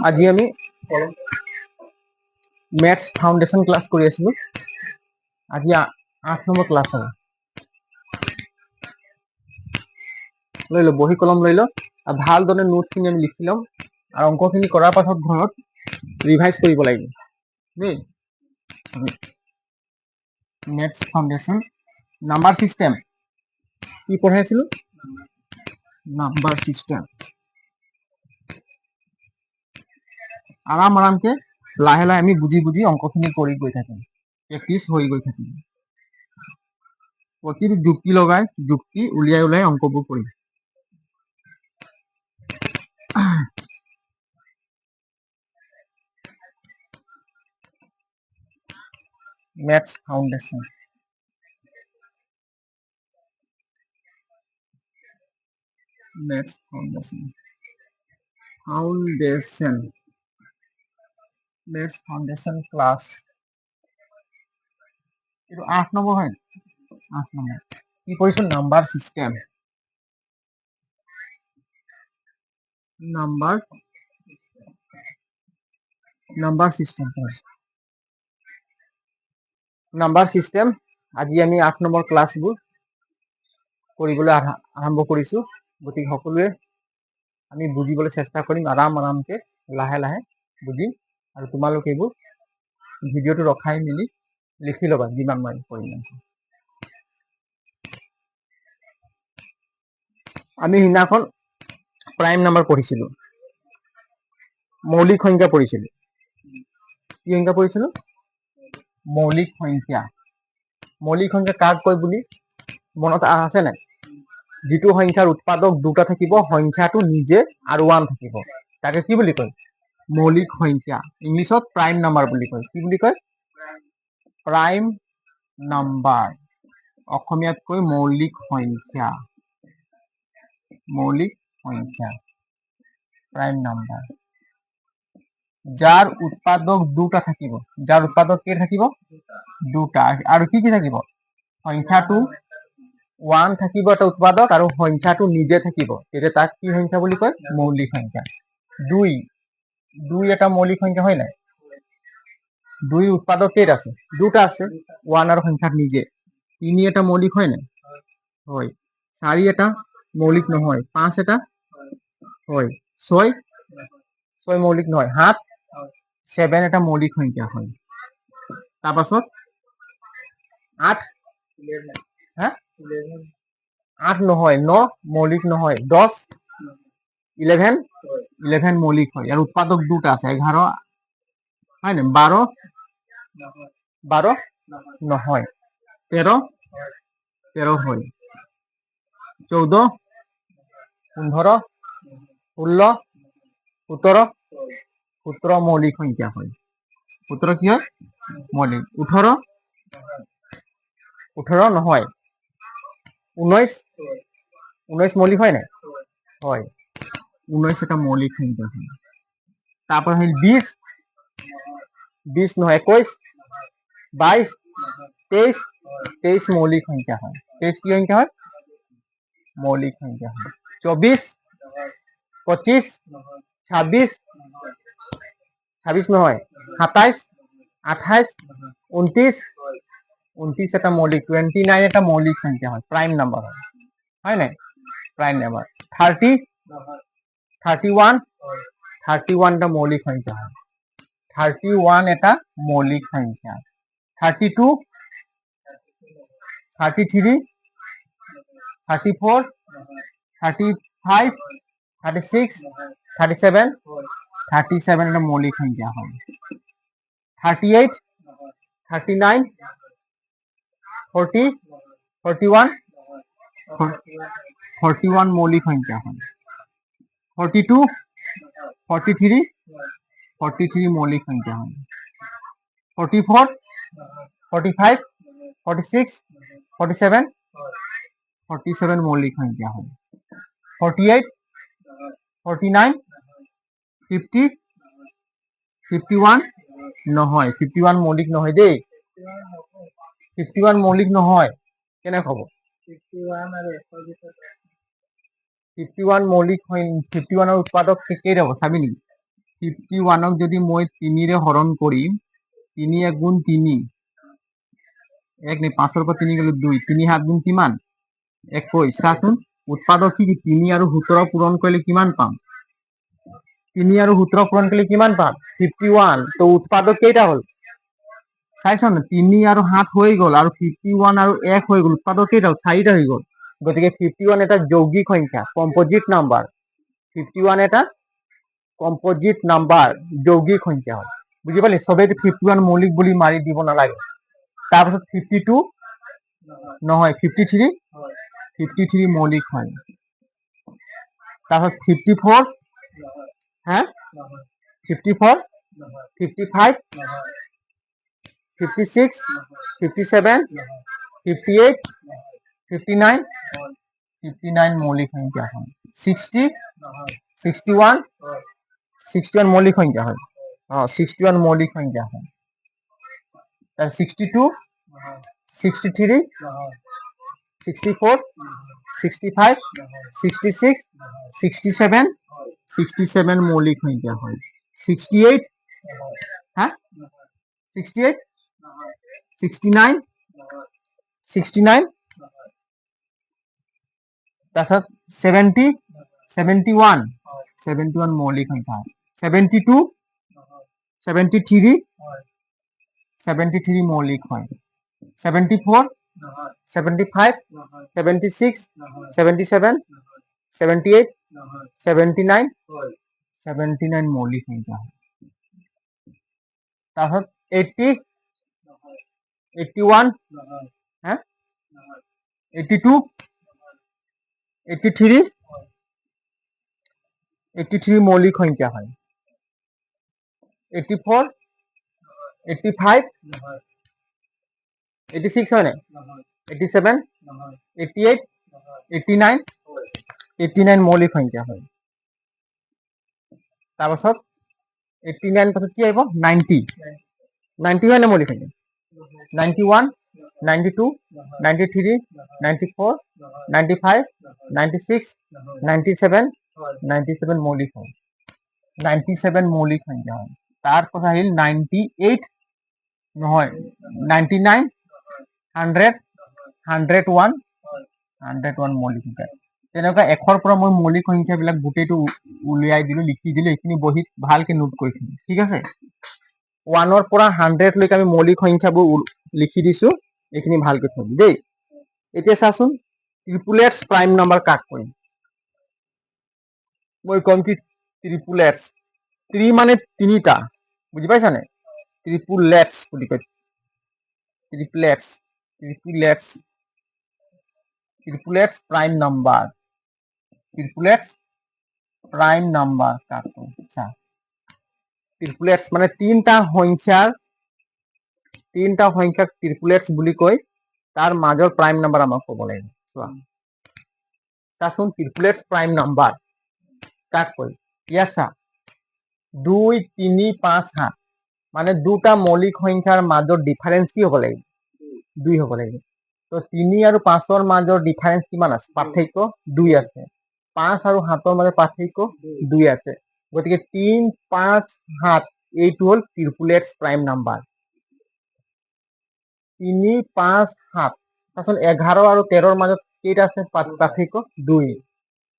আজি আমি maths foundation class কৰি আছিলো। আজি 8 নম্বৰ ক্লাস হ'ব। লৈ লো বহি কলম লৈ লো আৰু ভালদৰে নোটছখিনি আমি লিখি ল'ম আৰু অংকখিনি কৰাৰ পাছত ঘৰত ৰিভাইজ কৰিব লাগিব দেই। ম্যাথছ ফাউন্ডেশন নাম্বাৰ সিস্টেম কি পঢ়াইছিলো? Number system. আৰামকে লাহে লাহে আমি বুজি বুজি অংকখিনি কৰি গৈ থাকিম, প্ৰেক্টিচ হৈ গৈ থাকিম। প্ৰতিটো যুক্তি লগাই যুক্তি উলিয়াই উলিয়াই অংকবোৰ কৰিম। Maths foundation maths foundation maths foundation class এইটো 8 নম্বৰ হয়। 8 নম্বৰ কি কৰিছো? Number system. নাম্বাৰ সিস্টেম কৰিছো। নাম্বাৰ সিস্টেম আজি আমি 8 নম্বৰ ক্লাছবোৰ কৰিবলৈ আৰম্ভ কৰিছো। গতিকে সকলোৱে আমি বুজিবলৈ চেষ্টা কৰিম, আৰামকে লাহে লাহে বুজিম আৰু তোমালোকে এইবোৰ ভিডিঅ'টো ৰখাই মেলি লিখি ল'বা যিমান মই কৰিম। আমি সিদিনাখন প্ৰাইম নাম্বাৰ পঢ়িছিলো, মৌলিক সংখ্যা পঢ়িছিলো। কি সংখ্যা পঢ়িছিলো? মৌলিক সংখ্যা। মৌলিক সংখ্যা কাক কয় বুলি মনত আছে নাই? যিটো সংখ্যাৰ উৎপাদক দুটা থাকিব, সংখ্যাটো নিজে আৰু 1 থাকিব, তাকে কি বুলি কয়? মৌলিক সংখ্যা। ইংলিছত প্ৰাইম নাম্বাৰ বুলি কয়। কি বুলি কয়? Prime number. অসমীয়াত কয় মৌলিক সংখ্যা। মৌলিক সংখ্যা প্ৰাইম নাম্বাৰ। যাৰ উৎপাদক দুটা থাকিব। যাৰ উৎপাদক কি থাকিব? দুটা। আৰু কি কি থাকিব? সংখ্যাটো 1 থাকিব এটা উৎপাদক আৰু সংখ্যাটো নিজে থাকিব, তেতিয়া তাক কি সংখ্যা বুলি কয়? মৌলিক সংখ্যা। 2 এটা মৌলিক সংখ্যা হয় নাই? 2 উৎপাদক কেইটা আছে? দুটা আছে, 1 আৰু সংখ্যাত নিজে। 3 এটা মৌলিক হয় নাই? হয়। 4 এটা মৌলিক নহয়। 5 এটা হয়। 6 মৌলিক নহয়। 7 এটা মৌলিক সংখ্যা হয়। তাৰপাছত 8 নহয়। 9 মৌলিক নহয়। 10 11 মৌলিক হয়। আৰু উৎপাদক দুটা আছে, 11 হয় নাই? 12 নহয়। 13 হয়। 14 15 16 17 মৌলিক সংখ্যা হয়। 17 কি হয়? মৌলিক। 18 নহয়। 19 মৌলিক হয় নাই? হয়। 19 এটা মৌলিক সংখ্যা হয়। তারপর হল 20 নহয়। 21 22 23 মৌলিক সংখ্যা হয়। 23 কি সংখ্যা হয়? মৌলিক সংখ্যা হয়। 24 25 26 নহয়। 27 28 29 এটা মৌলিক। 29 এটা মৌলিক সংখ্যা হয়, প্ৰাইম নাম্বার হয় নাই? Prime number. 30 31 এটা মৌলিক সংখ্যা হয়। 31 এটা মৌলিক সংখ্যা। 32 33 34 35 36 37 এটা মৌলিক সংখ্যা হয়। 38 39 40 41 মৌলিক সংখ্যা হয়। 42 43 মৌলিক সংখ্যা হয়। 44 45 46 47 মৌলিক সংখ্যা হয়। 48 49 50 51 নহয়। 51 মৌলিক নহয় দেই। 51 মৌলিক নহয়। কেনে হ'ব? 51 মৌলিক 51 উৎপাদক কেইটা হ'ব চাবি নেকি 51ক যদি মই 3ৰে হৰণ কৰিম 3 1 গুণ 3 1 নে 5ৰ পৰা 3 গ'লে 2 3 7 গুণ কিমান 21 চাচোন উৎপাদক কি 3 আৰু 17 পূৰণ কৰিলে কিমান পাম 3 আৰু 17 পূৰণ কৰিলে কিমান পাম 51 তো উৎপাদক কেইটা হ'ল চাইছ না 3 আৰু 7 হৈ গ'ল আৰু 51 আৰু 1 হৈ গ'ল উৎপাদক কেইটা হ'ল 4টা হৈ গ'ল গতিকে 51 এটা যৌগিক সংখ্যা কম্পোজিট নাম্বাৰ 51 এটা কম্পোজিট নাম্বাৰ যৌগিক সংখ্যা হয় বুজি পালি সবেই 51 মৌলিক বুলি মাৰি দিব নালাগে তাৰপিছত 52 নহয় 53 মৌলিক হয় তাৰপিছত 54 হা 54 55 56 57 58 59 59 মৌলিক সংখ্যা হয় 60 61 61 মৌলিক সংখ্যা হয় 61 মৌলিক সংখ্যা হয় তার 62 63 64 65 66 67 67 মৌলিক সংখ্যা হয় 68 হ্যাঁ 68 69 69 তারপর 70 71 71 মৌলিক সংখ্যা 72 73 73 মৌলিক হয় 74 75 76 77 78 79 79 মৌলিক সংখ্যা হয় তারপর 80 81 হ্যাঁ 82 83 83 মৌলিক সংখ্যা হয় 84 85 86 হয় না 87 88 89 89 মৌলিক সংখ্যা হয় তাৰপাছত 89 পাছত কি আহিব 90 90 হয় না মৌলিক সংখ্যা 91 92 93 94 95 96 97 97 মৌলিক হয় 97 মৌলিক সংখ্যা হয় তাৰপাছত আহিল 98 নহয় 99 100 101 101 মৌলিক সংখ্যা তেনেকুৱা এশৰ পৰা মই মৌলিক সংখ্যাবিলাক গোটেইটো উলিয়াই দিলো লিখি দিলো এইখিনি বহিত ভালকে নোট কৰি থম ঠিক আছে 1ৰ পৰা 100 লৈকে আমি মৌলিক সংখ্যাবোৰ লিখি দিছো এইখিনি ভালকে থম দেই এতিয়া চাচোন ট্ৰিপুলেটস প্ৰাইম নাম্বাৰ কাক কয় মই কম কি ট্ৰিপুলেটস 3 মানে তিনিটা বুজি পাইছা নে ট্ৰিপুলেটস বুলি কয় ট্ৰিপুলেটস ট্ৰিপুলেটস ট্ৰিপুলেটস প্ৰাইম নাম্বাৰ ট্ৰিপুলেটস প্ৰাইম নাম্বাৰ কাক কয় আচ্ছা ট্ৰিপুলেটস মানে তিনটা সংখ্যাক ট্ৰিপুলেটস বুলি কয় তাৰ মাজৰ প্ৰাইম নাম্বাৰ আমাক ক'ব লাগিব চোৱা চাচোন ট্ৰিপুলেটস প্ৰাইম নাম্বাৰ কাক কয় ইয়াত চা 2 3 5 7 মানে দুটা মৌলিক সংখ্যাৰ মাজৰ ডিফাৰেন্স কি হ'ব লাগিব 2 হ'ব লাগিব তো 3 আৰু 5ৰ মাজৰ ডিফাৰেন্স কিমান আছে পাৰ্থক্য 2 আছে 5 আৰু 7ৰ মাজৰ পাৰ্থক্য 2 আছে গতিকে 3 5 7 এইটো হ'ল ট্ৰিপুলেটস প্ৰাইম নাম্বাৰ 3 5 7 তাছত 11 আৰু 13ৰ মাজত কেইটা আছে পাৰ্থক্য 2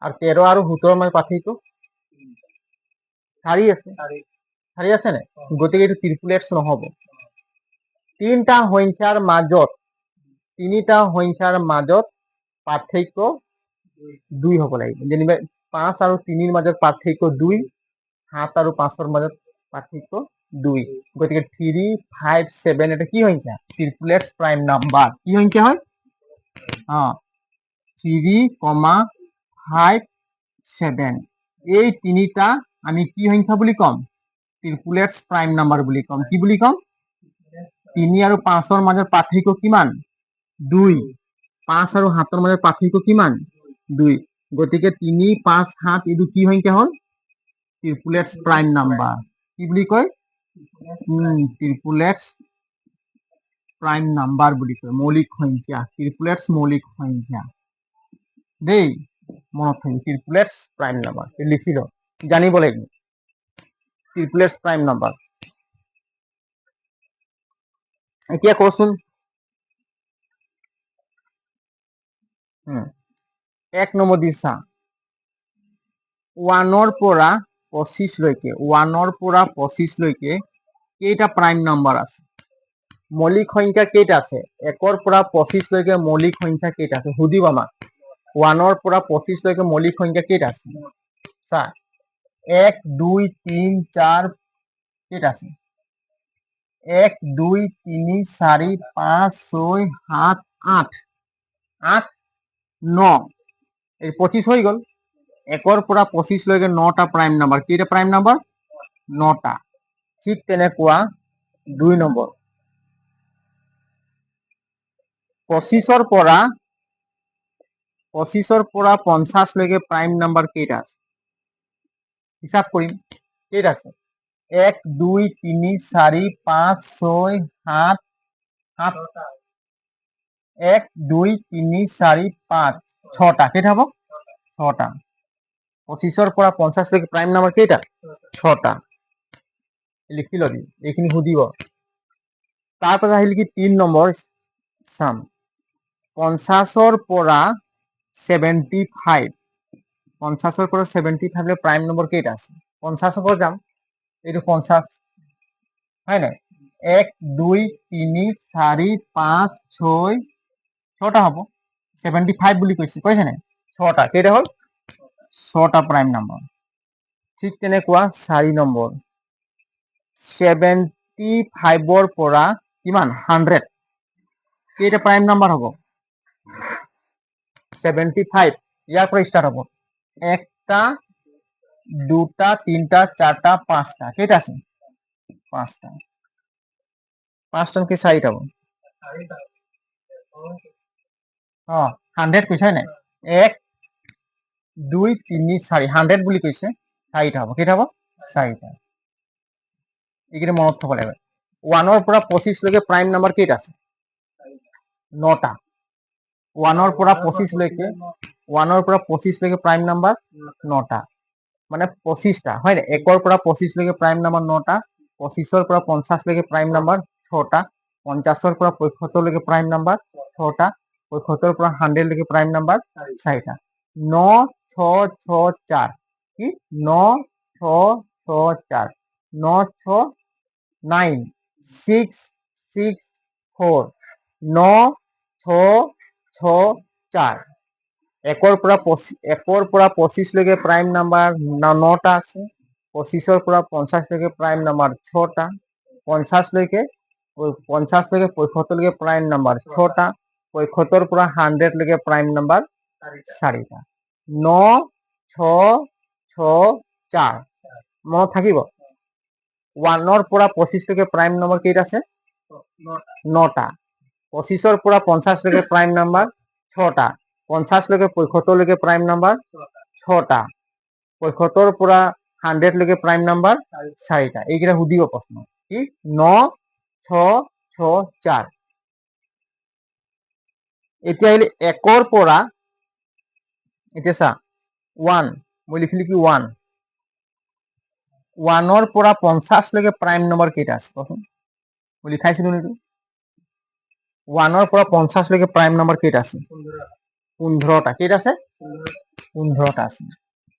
আৰু 13 আৰু 17ৰ মাজত পাৰ্থক্য 4 আছে 4 আছে নে গতিকে এইটো ট্ৰিপুলেটস নহব তিনিটা সংখ্যাৰ মাজত পাৰ্থক্য 2 হ'ব লাগিব যেনিবা 5 আৰু 3ৰ মাজত পাৰ্থক্য 2 7 আৰু 5ৰ মাজত পাৰ্থক্য 2 গতিকে 3 5 7 এটা কি সংখ্যা ট্ৰিপুলেটস প্ৰাইম নাম্বাৰ কি সংখ্যা হয় 3, 5 7 এই তিনিটা আমি কি সংখ্যা বুলি কম ট্রিপুলেটস প্ৰাইম নাম্বাৰ বুলি কম কি বুলি কম 3 আৰু 5ৰ মাজৰ পাৰ্থক্য কিমান 2 5 আৰু 7ৰ মাজৰ পাৰ্থক্য কিমান 2 গতিকে 3 5 7 এইটো কি সংখ্যা হ'ল ট্রিপুলেটস প্ৰাইম নাম্বাৰ কি বুলি কয় ট্ৰিপুলেটস প্ৰাইম নাম্বাৰ বুলি কয় মৌলিক সংখ্যা ট্ৰিপুলেটস মৌলিক সংখ্যা দেই মনত থাকিব ট্ৰিপলেটছ প্ৰাইম নাম্বাৰ লিখি লওঁ জানিব লাগিব ট্ৰিপলেটছ প্ৰাইম নাম্বাৰ এতিয়া কচোন 1 নম্বৰ দি চা 1 পৰা 25 লৈকে 1 পৰা 25 লৈকে কেইটা প্ৰাইম নাম্বাৰ আছে মৌলিক সংখ্যা কেইটা আছে 1 পৰা 25 লৈকে মৌলিক সংখ্যা কেইটা আছে সুধিব আমাক 1 পৰা 25 লৈকে মৌলিক সংখ্যা কেইটা আছে চা 1 2 3 4 কেইটা আছে 1 2 3 4 5 6 7 8 8 9 এই 25 হৈ গ'ল 1 পৰা 25 লৈকে 9টা প্ৰাইম নাম্বাৰ কেইটা প্ৰাইম নাম্বাৰ 9টা ঠিক তেনেকুৱা 2 নম্বৰ 25 পৰা 50 লৈকে প্ৰাইম নাম্বাৰ কেইটা আছে হিসাব কৰিম কেইটা আছে 1 2 3 4 5 6 7 8 1 2 3 4 5 6টা কেইটা হ'ব 6টা 25 পৰা 50 লৈকে প্ৰাইম নাম্বাৰ কেইটা 6টা লিখি লবি এইখিনি সুধিব তাৰপাছত আহিল কি 3 নম্বৰ চাম 50 পৰা 75 50 পৰা 75 লৈ প্ৰাইম নম্বৰ কেইটা আছে 50 পৰা যাম এইটো 50 হয় নাই 1 2 3 4 5 6 6টা হ'ব 75 বুলি কৈছে নাই 6টা কেইটা হ'ল 6টা প্ৰাইম নাম্বাৰ ঠিক তেনেকুৱা 4 নম্বৰ 75 পৰা কিমান 100 কেইটা প্ৰাইম নাম্বাৰ হ'ব 75 ইয়াৰ পৰা ষ্টাৰ্ট হ'ব একটা দুটা তিনটা চারটা পাঁচটা কেইটা আছে পাঁচটা পাঁচটাকে 4টা হ'ব 100 কৈছে নাই 1 2 3 4 100 বুলি কৈছে 4টা হ'ব কেইটা হ'ব 4টা এইকেইটা মনত থব লাগিব 1 পৰা 25 লৈকে প্ৰাইম নাম্বাৰ কেইটা আছে 9টা 1 পৰা 25 লৈকে 1 পৰা 25 লৈকে প্ৰাইম নাম্বাৰ 9টা মানে 25টা হয় না 1 পৰা 25 লৈকে প্ৰাইম নাম্বাৰ 9টা 25 পৰা 50 লৈকে প্ৰাইম নাম্বাৰ 6টা 50 পৰা 75 লৈকে প্ৰাইম নাম্বাৰ 6টা 75 পৰা 100 লৈকে প্ৰাইম নাম্বাৰ 4টা 9 6 6 4 কি 9 6 6 4 9 6 9 6 6 4 9 6 6 4 1 পৰা 25 লৈকে প্ৰাইম নাম্বাৰ 9টা আছে 25 পৰা 50 লৈকে প্ৰাইম নাম্বাৰ 6টা 50 লৈকে 75 লৈকে প্ৰাইম নাম্বাৰ 6টা 75 পৰা 100 লৈকে প্ৰাইম নাম্বাৰ 4টা 9 6 6 4 মনত থাকিব 1 পৰা 25 লৈকে প্ৰাইম নাম্বাৰ কেইটা আছে 9টা 25 পৰা 50 লৈকে প্ৰাইম নাম্বাৰ 6টা 50 লৈকে 75 লৈকে প্ৰাইম নাম্বাৰ 6টা 75 পৰা 100 লৈকে প্ৰাইম নাম্বাৰ 4টা এইকেইটা সুধিব প্ৰশ্ন কি 9 6 6 4 এতিয়া আহিলে 1 পৰা এতিয়া চা 1 মই লিখিলি কি 1 1 পৰা 50 লৈকে প্ৰাইম নম্বৰ কেইটা আছে কচোন মই লিখাইছিলো নেকি 1 পৰা 50 লৈকে প্ৰাইম নম্বৰ কেইটা আছে 15টা কেইটা আছে 15টা আছে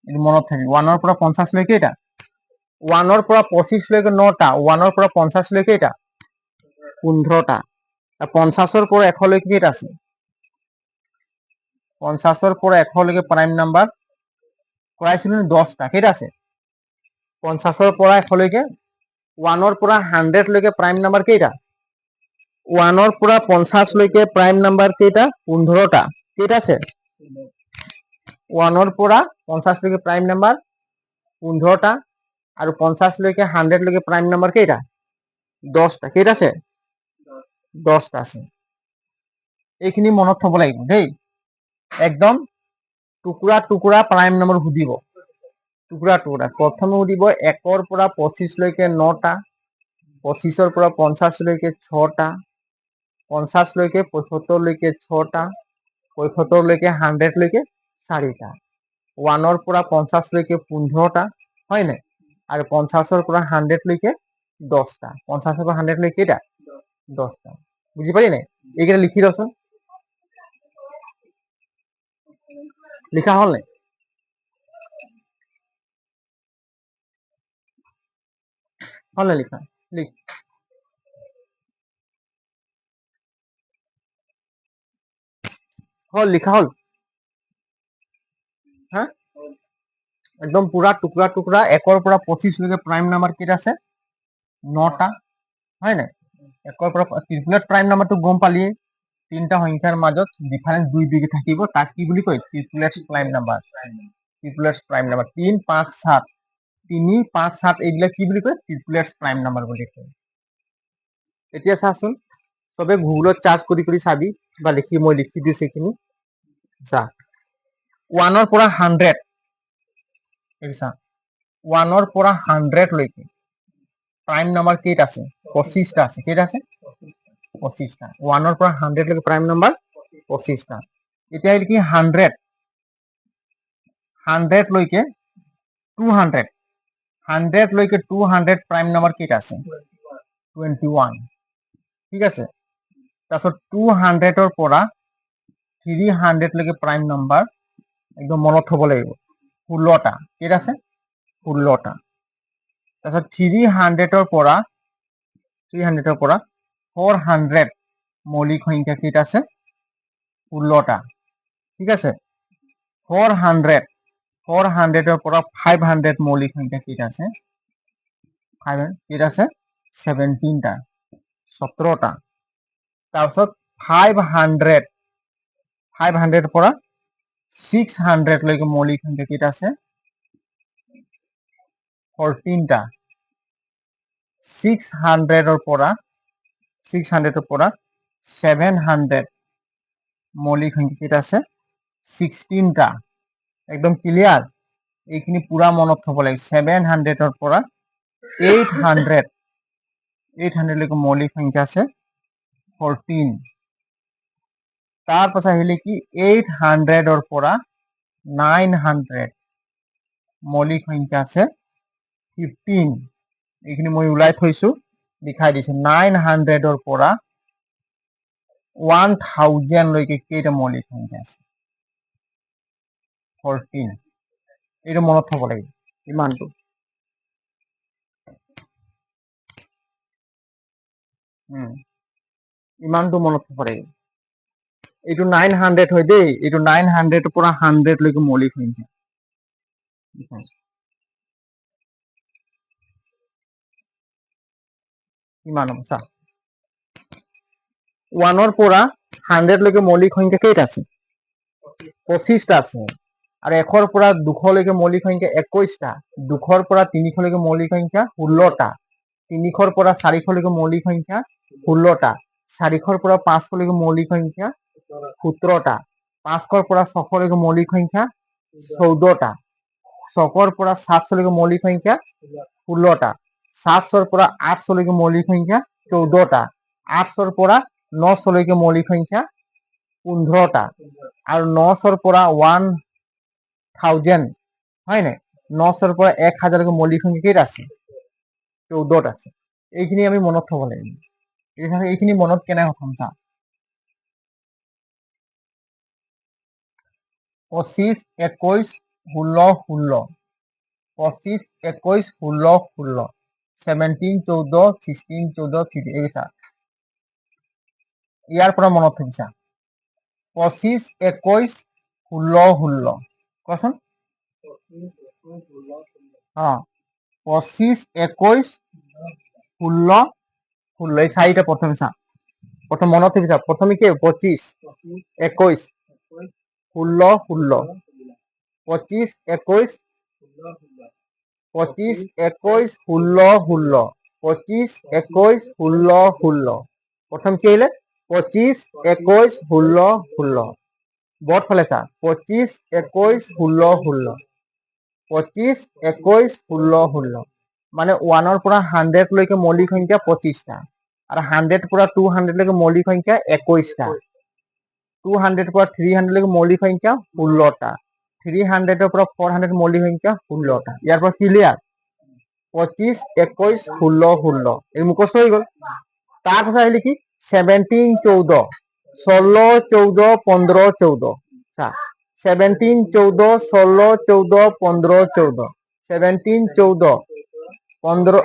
এইটো মনত থাকিব 1 পৰা 50 লৈকে কেইটা 1 পৰা 25 লৈকে 9টা 1 পৰা 50 লৈকে কেইটা 15টা 50 পৰা 100 লৈকে কেইটা আছে 50 পৰা 100 লৈকে প্ৰাইম নাম্বাৰ কৰাইছিলো 10টা কেইটা আছে 50 পৰা 100 লৈকে 1 পৰা 100 লৈকে প্ৰাইম নাম্বাৰ কেইটা 1 পৰা 50 লৈকে প্ৰাইম নাম্বাৰ কেইটা 15টা কেইটা আছে 1 পৰা 50 লৈকে প্ৰাইম নাম্বাৰ 15টা আৰু 50 লৈকে 100 লৈকে প্ৰাইম নাম্বাৰ কেইটা 10টা কেইটা আছে 10টা আছে এইখিনি মনত থব লাগিব দেই একদম টুকুৰা টুকুৰা প্ৰাইম নম্বৰ সুধিব টুকুৰা টুকুৰা প্ৰথমে সুধিব 1 পৰা 25 লৈকে 9টা 25 পৰা 50 লৈকে 6টা 50 লৈকে 75 লৈকে 6টা 75 লৈকে 100 লৈকে 4টা 1ৰ পৰা 50 লৈকে 15টা হয় নাই আৰু 50ৰ পৰা 100 লৈকে 10টা 50ৰ পৰা 100 লৈকে কেইটা 10টা বুজি পালি নাই এইকেইটা লিখি দচোন লিখা হল নাই হল নাই লিখা লিখ হল লিখা হল হা একদম পুরা টুকরা টুকরা 1ৰ পৰা 25 লৈকে প্ৰাইম নাম্বাৰ কেইটা আছে 9টা হয় নাই 1ৰ পৰা ট্ৰিপলেট প্ৰাইম নাম্বাৰটো গম পালিয়ে তিনটা সংখ্যাৰ মাজত ডিফাৰেন্স 2 ডিগ্ৰী থাকিব তাক কি বুলি কয় ট্ৰিপলেট প্ৰাইম নাম্বাৰ ট্ৰিপলেট প্ৰাইম নাম্বাৰ 3 5 7 3 5 7 এইবিলাক কি বুলি কয় ট্ৰিপলেট প্ৰাইম নাম্বাৰ বুলি কয় এতিয়া চাচোন সবে গুগলত চাৰ্জ কৰি চাবি বা মই লিখি দিছো এইখিনি চা 1ৰ পৰা 100 এইছা 1ৰ পৰা 100 লৈকে প্ৰাইম নাম্বাৰ কেইটা আছে 25টা আছে কেইটা আছে 25টা 1ৰ পৰা 100 লৈকে প্ৰাইম নাম্বাৰ 25টা এতিয়া এটো কি 100 লৈকে 200 100 লৈকে 200 প্ৰাইম নাম্বাৰ কেইটা আছে 21 ঠিক আছে তাৰপিছত 200ৰ পৰা 300 লৈকে প্ৰাইম নাম্বাৰ একদম মনত থব লাগিব 16টা কেইটা আছে 16টা তাৰপিছত 300ৰ পৰা 400 মৌলিক সংখ্যা কেইটা আছে 16টা ঠিক আছে 400ৰ পৰা 500 মৌলিক সংখ্যা কেইটা আছে 17টা 17টা তাৰপিছত 500ৰ পৰা 600 লৈকে মৌলিক সংখ্যা কেইটা আছে 14টা 600ৰ পৰা 700 মৌলিক সংখ্যা কেইটা আছে 16টা একদম ক্লিয়াৰ এইখিনি পুৰা মনত থব লাগিব 700ৰ পৰা 800 লৈকে মৌলিক সংখ্যা আছে 14 তাৰপাছত আহিলে কি 800ৰ পৰা 900 মৌলিক সংখ্যা আছে 15 এইখিনি মই উলাই থৈছো লিখাই দিছো 900ৰ পৰা 1000 লৈকে কেইটা মৌলিক সংখ্যা আছে 14 এইটো মনত থব লাগিব ইমানটো ইমানটো মনত থব লাগিব এইটো 900 হয় দেই এইটো 900 পৰা 100 লৈকে মৌলিক সংখ্যা ইমান হ'ব চা 1ৰ পৰা 100 লৈকে মৌলিক সংখ্যা কেইটা আছে 25টা আছে আৰু 1ৰ পৰা 200 লৈকে মৌলিক সংখ্যা 21টা 200ৰ পৰা 300 লৈকে মৌলিক সংখ্যা 16টা 300ৰ পৰা 400 লৈকে মৌলিক সংখ্যা 16টা 400ৰ পৰা 500 লৈকে মৌলিক সংখ্যা 17টা 500ৰ পৰা 600 লৈকে মৌলিক সংখ্যা 14টা 600ৰ পৰা 700 লৈকে মৌলিক সংখ্যা 16টা 700ৰ পৰা 800 লৈকে মৌলিক সংখ্যা 14টা 800ৰ পৰা 900 লৈকে মৌলিক সংখ্যা 15টা আৰু 900ৰ পৰা 1000 হয় নাই 900ৰ পৰা 1000 লৈকে মৌলিক সংখ্যা কেইটা আছে 14টা আছে এইখিনি আমি মনত থব লাগিব এইখিনি মনত কেনে হম চা 25 21 16 16 25 21 16 16 17 14 16 14 15 এই চা ইয়াৰ পৰা মনত থবিছা 25 21 16 16 কোৱাচোন 25 21 16 16 এই চাৰিটা প্ৰথমে চা প্রথম মনত থবিছা প্রথমে কি 25 21 16 16 25 21 25 21 16 16 25 21 16 16 প্রথম কি হইলে 25 21 16 16 বট ফলে চা 25 21 16 16 25 21 16 16 মানে 1ৰ পৰা 100 লৈকে মৌলিক সংখ্যা 25টা আৰু 100 পৰা 200 লৈকে মৌলিক সংখ্যা 21টা 200 পৰা 300 লৈকে মৌলিক সংখ্যা 16টা 300 পৰা 400 মৌলিক সংখ্যা 16টা। ইয়াৰ পৰা ক্লিয়াৰ 25, 21, 16, 16 এই মুখস্থ হৈ গ'ল। তাৰপিছত আহিলে কি 17, 14, 16, 14, 15, 14 চা 17, 14, 16, 14, 15, 14 17, 14, 15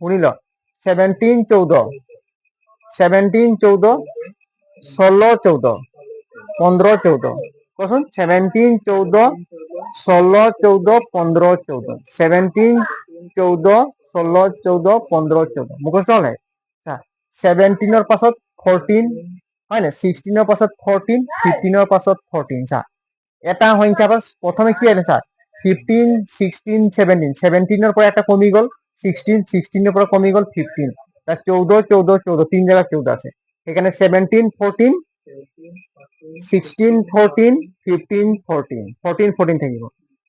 শুনিল 17, 14, 17, 14, 16, 14, 15, 14 কচোন 17, 14, 16, 14, 15, 14 17, 14, 16, 14, 15, 14 মুখস্থ হলে চা 17 পাছত 14 হয় না 16 পাছত 14, 15 পাছত 14 চা এটা সংখ্যা পাছ প্ৰথমে কি আহিলে চা 15, 16, 17 17 পৰা এটা কমি গ'ল 16, 16 পৰা কমি গ'ল 15 তার 14, 14, 14 তিন জায়গা 14 আছে এখানে 17, 14, 16, 14, 15, 14 14, 14 থাকিব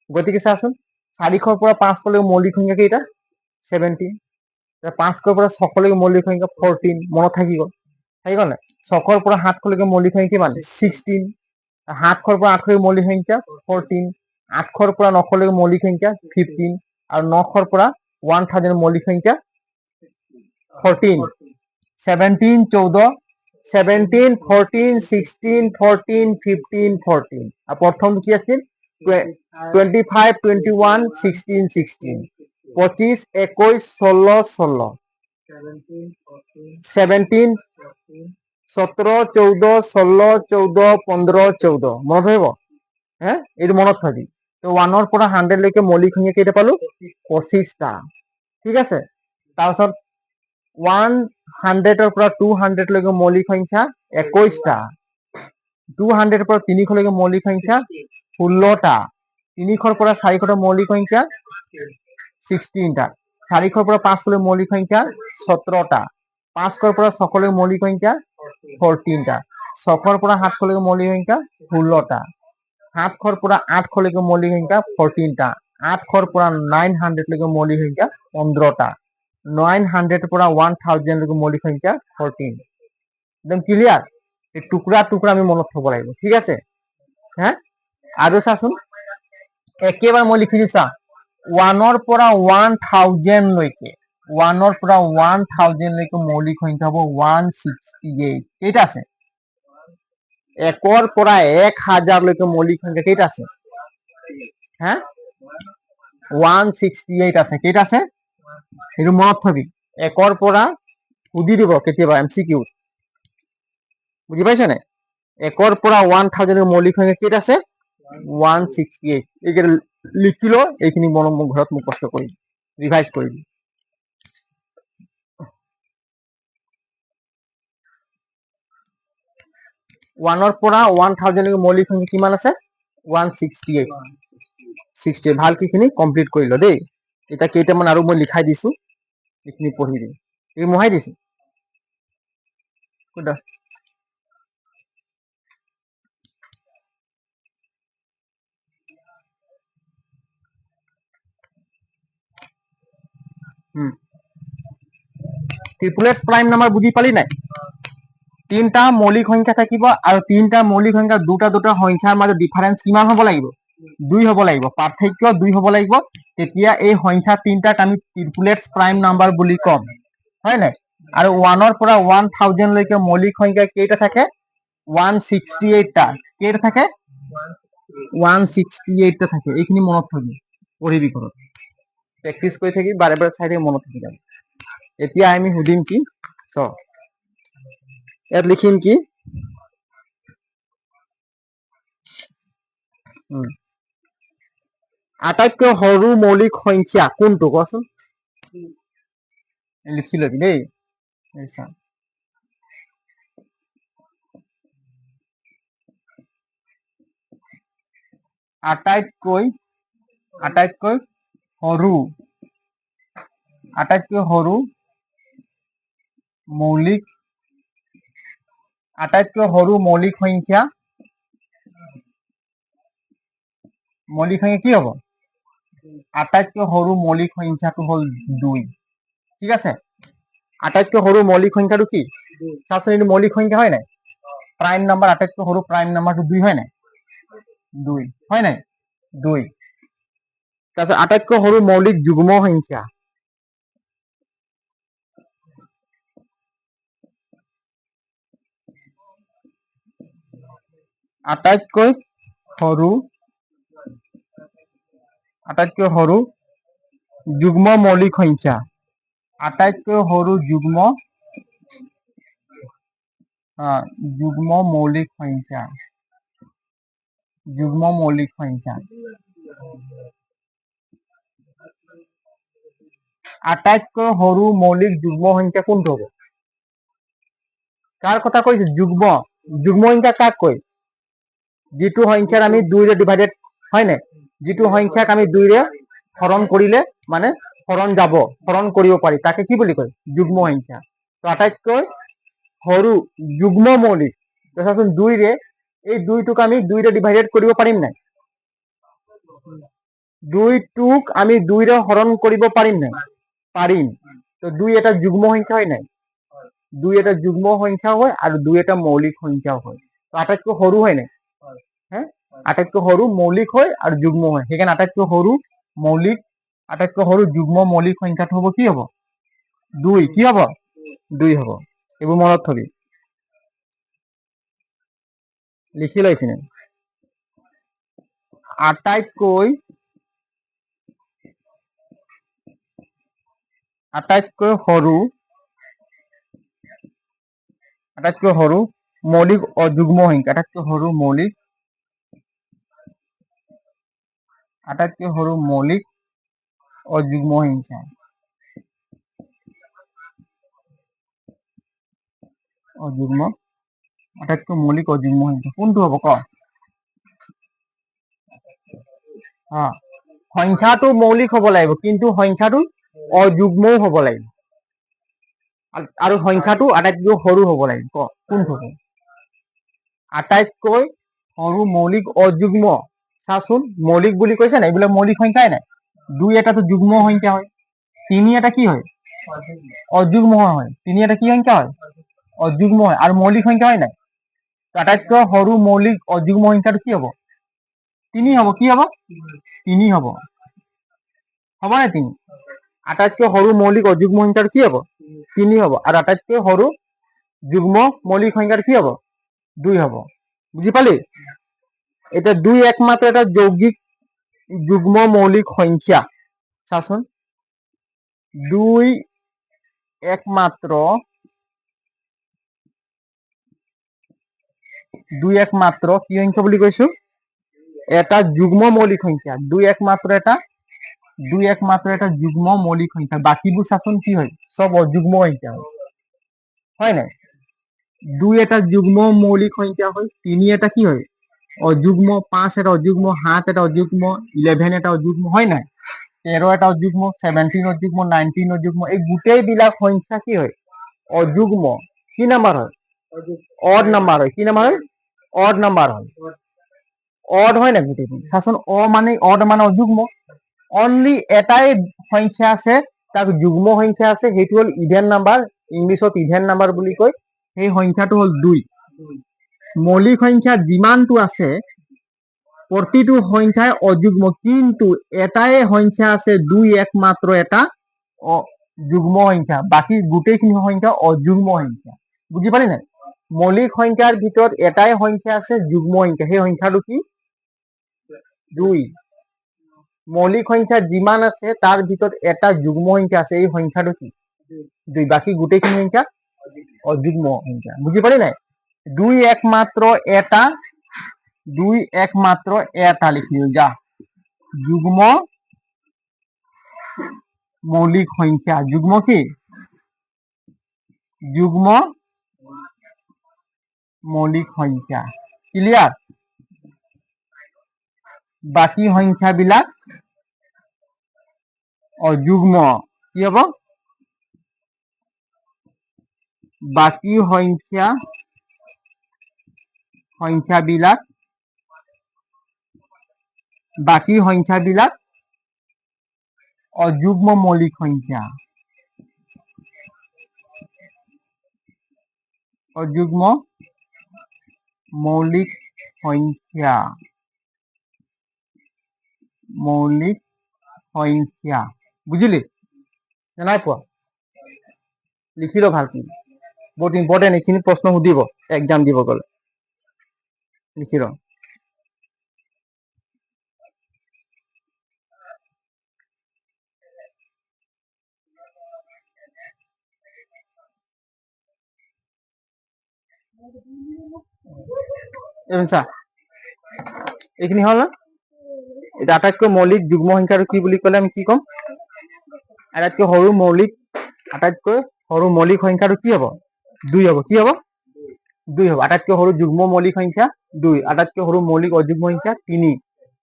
গতিকে চাচোন 400 পৰা 500 লৈকে মৌলিক সংখ্যা কেইটা 17 500 পৰা 600 লৈকে মৌলিক সংখ্যা 14 মনত থাকি গ'ল না 600 পৰা 700 লৈকে মৌলিক সংখ্যা কিমান 16 700 পৰা 800 লৈকে মৌলিক সংখ্যা 14 800 পৰা 900 লৈকে মৌলিক সংখ্যা 15 আৰু 900 পৰা 1000 মৌলিক সংখ্যা 14 17, 14, 17, 14, 16, 14, 15, 14 আর প্রথম কি আছে 25, 21, 16, 16 25, 21, 16, 16 17, 17, 14, 16, 14, 15, 14 মনত হইব হ্যাঁ এইটো মনত থাকি তো 1 পৰা 100 লৈকে মৌলিক সংখ্যা কেইটা পালো 25টা ঠিক আছে তাৰপিছত 100 পৰা 200 লৈকে মৌলিক সংখ্যা 21টা 200 পৰা 300 লৈকে মৌলিক সংখ্যা 16টা 300 পৰা 400 মৌলিক সংখ্যা 16টা 400 পৰা 500 লৈকে মৌলিক সংখ্যা 17টা 500 পৰা 600 লৈকে মৌলিক সংখ্যা 14টা 600 পৰা 700 লৈকে মৌলিক সংখ্যা 16টা 700 পৰা 800 লৈকে মৌলিক সংখ্যা 14টা 800 পৰা 900 লৈকে মৌলিক সংখ্যা 15টা 900 পৰা 1000 লৈকে মৌলিক সংখ্যা 14 একদম ক্লিয়াৰ এই টুকৰা টুকৰা আমি মনত থব লাগিব ঠিক আছে হ্যাঁ আৰু চাচোন একেবাৰে মই লিখি দিছা 1 পৰা 1000 লৈকে 1 পৰা 1000 লৈকে মৌলিক সংখ্যা হ'ব 168 কেইটা আছে 1 পৰা 1000 লৈকে মৌলিক সংখ্যা কেইটা আছে হ্যাঁ 168 আছে কেইটা আছে সেইটো মনত থবি 1 পৰা সুধি দিব কেতিয়াবা এমসিকিউ বুঝি পাইছ না 1 পৰা 1000 মৌলিক সংখ্যা কেইটা আছে 168 এইকেইটা লিখি ল এইখিনি ঘৰত মুখস্থ কৰি ৰিভাইজ কৰিবি 1 পৰা 1000 লৈকে মৌলিক সংখ্যা কিমান আছে 168 60 ভালকে খিনি কমপ্লিট কৰি ল দেই এটা কেইটামান আৰু মই লিখাই দিছো এইখিনি পঢ়িবি এই মহাই দিছো কুদা ট্ৰিপলেটস প্ৰাইম নাম্বাৰ বুঝি পালি নাই তিনটা মৌলিক সংখ্যা থাকিব আৰু তিনটা মৌলিক সংখ্যা দুটা দুটা সংখ্যাৰ মাজত ডিফাৰেন্স কিমান হ'ব লাগিব 2 হ'ব লাগিব পাৰ্থক্য 2 হ'ব লাগিব তেতিয়া এই সংখ্যা তিনটাক আমি ট্ৰিপলেটস প্ৰাইম নাম্বাৰ বুলি কম হয় নাই আৰু 1 পৰা 1000 লৈকে মৌলিক সংখ্যা কেইটা থাকে 168 টা কেইটা থাকে 168 টা থাকে এইখিনি মনত থবি পঢ়িবি ঘৰত প্ৰেক্টিস কৰি থাকি বাৰে বাৰে চাই থাকি মনত থাকি যাব এতিয়া আমি সুধিম কি চ ইয়াত লিখিম কি আটাইতকৈ সৰু মৌলিক সংখ্যা কোনটো কোৱাচোন লিখি লবি দেই আটাইতকৈ সৰু মৌলিক সংখ্যা কি হ'ব আটাইতকৈ সৰু মৌলিক সংখ্যাটো হ'ল 2 ঠিক আছে আটাইতকৈ সৰু মৌলিক সংখ্যাটো কি চাচোন এইটো মৌলিক সংখ্যা হয় নাই প্ৰাইম নাম্বাৰ আটাইতকৈ সৰু প্ৰাইম নাম্বাৰটো 2 হয় নাই 2 হয় নাই 2 তাৰপিছত আটাইতকৈ সৰু মৌলিক যুগ্ম সংখ্যা আটাইতকৈ সৰু যুগ্ম মৌলিক সংখ্যা আটাইতকৈ সৰু যুগ্ম মৌলিক সংখ্যা আটাইতকৈ সৰু মৌলিক যুগ্ম সংখ্যা কোনটো হ'ব কাৰ কথা কৈছো যুগ্ম সংখ্যা কাক কয় যিটো সংখ্যাৰ আমি 2 ৰে ডিভাইডেড হয় নাই যিটো সংখ্যাক আমি 2 ৰে হৰণ কৰিলে মানে হৰণ কৰিব পাৰি তাকে কি বুলি কয় যুগ্ম সংখ্যা তো আটাইতকৈ সৰু যুগ্ম মৌলিক দেখাচোন 2 ৰে এই 2টোক আমি 2 ৰে ডিভাইডেড কৰিব পাৰিম নাই 2টোক আমি 2 ৰে হৰণ কৰিব পাৰিম নাই পাৰিম তো 2 এটা যুগ্ম সংখ্যা হয় নাই 2 এটা যুগ্ম সংখ্যা হয় আৰু 2 এটা মৌলিক সংখ্যাও হয় তো আটাইতকৈ সৰু হয় নাই হ্যাঁ আটাইতকৈ সৰু মৌলিক হয় আৰু যুগ্ম হয় সেইকাৰণে আটাইতকৈ সৰু যুগ্ম মৌলিক সংখ্যাটো হ'ব কি হ'ব 2 কি হ'ব 2 হ'ব এইবোৰ মনত থবি লিখি ল এইখিনি আটাইতকৈ সৰু মৌলিক অযুগ্ম সংখ্যা আটাইতকৈ সৰু মৌলিক অযুগ্ম সংখ্যা আটাইতকৈ মৌলিক অযুগ্ম সংখ্যা কোনটো হ'ব ক সংখ্যাটো মৌলিক হ'ব লাগিব কিন্তু সংখ্যাটো অযুগ্মও হ'ব লাগিব আৰু সংখ্যাটো আটাইতকৈ সৰু হ'ব লাগিব ক কোনটো হ'ব আটাইতকৈ সৰু মৌলিক অযুগ্ম চাচোন মৌলিক বুলি কৈছে না এইবিলাক মৌলিক সংখ্যাই নাই 2 এটাতো যুগ্ম সংখ্যা হয় 3 এটা কি হয় অযুগ্ম হয় 3 এটা কি সংখ্যা হয় অযুগ্ম হয় আৰু মৌলিক সংখ্যা হয় নাই আটাইতকৈ সৰু মৌলিক অযুগ্ম সংখ্যাটো কি হ'ব 3 হ'ব কি হ'ব 3 হ'ব হ'ব নাই 3 আটাইতকৈ সৰু মৌলিক অযুগ্ম সংখ্যাটো কি হ'ব 3 হ'ব আৰু আটাইতকৈ সৰু যুগ্ম মৌলিক সংখ্যাটো কি হ'ব 2 হ'ব বুজি পালি এটা 2 একমাত্ৰ এটা যৌগিক যুগ্ম মৌলিক সংখ্যা চাচোন 2 একমাত্ৰ কি সংখ্যা বুলি কৈছো এটা যুগ্ম মৌলিক সংখ্যা 2 একমাত্ৰ এটা যুগ্ম মৌলিক সংখ্যা বাকীবোৰ চাচোন কি হয় সব অযুগ্ম সংখ্যা হয় নাই 2 এটা যুগ্ম মৌলিক সংখ্যা হয় 3 এটা কি হয় অযুগ্ম 5 এটা অযুগ্ম 7 এটা অযুগ্ম 11 এটা অযুগ্ম হয় নাই 13 এটা অযুগ্ম 17 অযুগ্ম 19 অযুগ্ম এই গোটেইবিলাক সংখ্যা কি হয় অযুগ্ম কি নাম্বাৰ হয় অড নাম্বাৰ হয় কি নাম্বাৰ হয় অড নাম্বাৰ হয় অড হয় না গোটেইটো চাচোন অড মানে অযুগ্ম অনলি এটাই সংখ্যা আছে তাক যুগ্ম সংখ্যা আছে সেইটো হ'ল ইভেন নাম্বাৰ ইংলিছত ইভেন নাম্বাৰ বুলি কয় সেই সংখ্যাটো হ'ল 2 মৌলিক সংখ্যা যিমানটো আছে প্ৰতিটো সংখ্যাই অযুগ্ম কিন্তু এটাই সংখ্যা আছে 2 একমাত্ৰ এটা যুগ্ম সংখ্যা বাকি গোটেইখিনি সংখ্যা অযুগ্ম সংখ্যা বুজি পালি নাই মৌলিক সংখ্যাৰ ভিতৰত এটাই সংখ্যা আছে যুগ্ম সংখ্যা সেই সংখ্যাটো কি 2 মৌলিক সংখ্যা যিমান আছে তাৰ ভিতৰত এটা যুগ্ম সংখ্যা আছে এই সংখ্যাটো কি 2 বাকি গোটেইখিনি সংখ্যা অযুগ্ম সংখ্যা বুজি পালি নাই 2 একমাত্ৰ এটা লিখিলো যা যুগ্ম মৌলিক সংখ্যা যুগ্ম কি যুগ্ম মৌলিক সংখ্যা ক্লিয়াৰ বাকী সংখ্যাবিলাক অযুগ্ম কি হ'ব বাকী সংখ্যাবিলাক অযুগ্ম মৌলিক সংখ্যা অযুগ্ম মৌলিক সংখ্যা মৌলিক সংখ্যা বুঝিলি নাই পোৱা লিখি ল ভালকে বহুত ইম্পৰ্টেণ্ট এইখিনি প্ৰশ্ন সুধিব এক্সাম দিব গ'লে লিখি ল চা এইখিনি হ'ল না এটা আটাইতকৈ মৌলিক যুগ্ম সংখ্যাটো কি বুলি ক'লে আমি কি ক'ম আটাইতকৈ সৰু মৌলিক সংখ্যাটো কি হ'ব 2 হ'ব কি হ'ব 2 হ'ব আটাইতকৈ সৰু যুগ্ম মৌলিক সংখ্যা 2 আটাইতকৈ সৰু মৌলিক অযুগ্ম সংখ্যা 3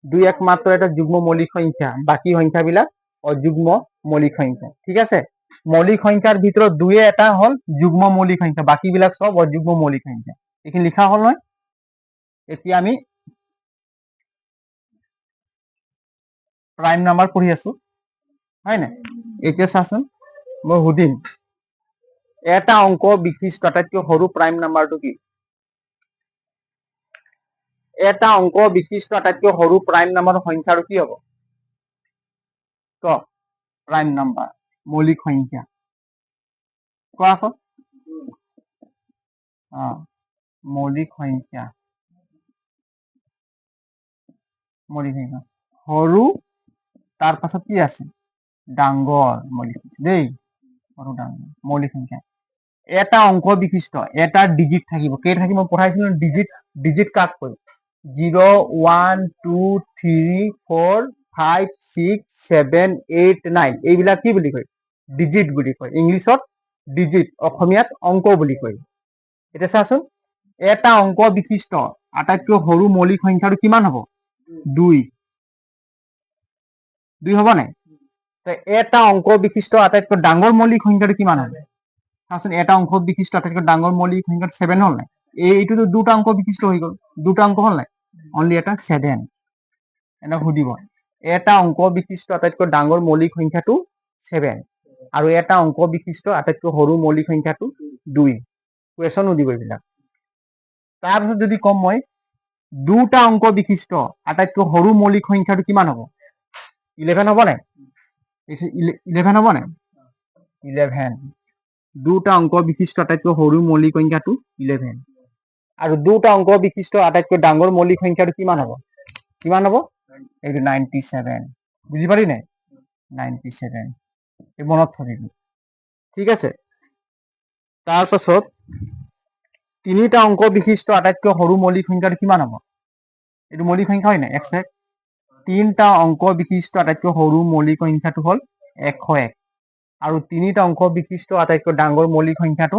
2 একমাত্ৰ এটা যুগ্ম মৌলিক সংখ্যা বাকী সংখ্যাবিলাক অযুগ্ম মৌলিক সংখ্যা ঠিক আছে মৌলিক সংখ্যাৰ ভিতৰত 2 এটা হ'ল যুগ্ম মৌলিক সংখ্যা বাকীবিলাক সব অযুগ্ম মৌলিক সংখ্যা এইখিনি লিখা হ'ল নহয় এতিয়া আমি প্ৰাইম নাম্বাৰ পঢ়ি আছো হয় না এতিয়া চাচোন মই সুধিম এটা অংক বিশিষ্ট আটাইতকৈ সৰু প্ৰাইম নাম্বাৰটো কি এটা অংক বিশিষ্ট আটাইতকৈ সৰু প্ৰাইম নাম্বাৰৰ সংখ্যাটো কি হ'ব ক প্ৰাইম নাম্বাৰ মৌলিক সংখ্যা কোৱা আকৌ মৌলিক সংখ্যা সৰু তাৰ পাছত কি আছে ডাঙৰ মৌলিক দেই সৰু ডাঙৰ মৌলিক সংখ্যা এটা অংক বিশিষ্ট এটা ডিজিট থাকিব কেই থাকিব পঢ়াইছিলো ডিজিট কাক কয় 0 1 2 3 4 5 6 7 8 9 এইবিলাক কি বুলি কয় ডিজিট বুলি কয় ইংলিছত ডিজিট অসমীয়াত অংক বুলি কয় এতিয়া চাচোন এটা অংক বিশিষ্ট আটাইতকৈ সৰু মৌলিক সংখ্যাটো কিমান হ'ব 2 হ'ব নাই এটা অংক বিশিষ্ট আটাইতকৈ ডাঙৰ মৌলিক সংখ্যাটো কিমান হ'ব চাচোন এটা অংক বিশিষ্ট আটাইতকৈ ডাঙৰ মৌলিক সংখ্যাটো 7 হ'ল নাই এইটোতো দুটা অংক বিশিষ্ট হৈ গ'ল দুটা অংক হ'ল নাই অনলি এটা 7 এনে সুধিব এটা অংক বিশিষ্ট আটাইতকৈ ডাঙৰ মৌলিক সংখ্যাটো 7 আৰু এটা অংক বিশিষ্ট আটাইতকৈ সৰু মৌলিক সংখ্যাটো 2 কুৱেশ্যন সুধিব এইবিলাক তাৰপিছত যদি কম মই দুটা অংক বিশিষ্ট আটাইতকৈ সৰু মৌলিক সংখ্যাটো কিমান হ'ব 11 হ'ব নাই 11 হ'ব নাই 11 দুটা অংক বিশিষ্ট আটাইতকৈ সৰু মৌলিক সংখ্যাটো 11 আৰু দুটা অংক বিশিষ্ট আটাইতকৈ ডাঙৰ মৌলিক সংখ্যাটো কিমান হ'ব এইটো 97 বুজি পালি নাই 97 এই মনত থবি ঠিক আছে তাৰপাছত তিনিটা অংক বিশিষ্ট আটাইতকৈ সৰু মৌলিক সংখ্যাটো কিমান হ'ব এইটো মৌলিক সংখ্যা হয় নাই 101 তিনিটা অংক বিশিষ্ট আটাইতকৈ সৰু মৌলিক সংখ্যাটো হ'ল 101 আৰু তিনিটা অংক বিশিষ্ট আটাইতকৈ ডাঙৰ মৌলিক সংখ্যাটো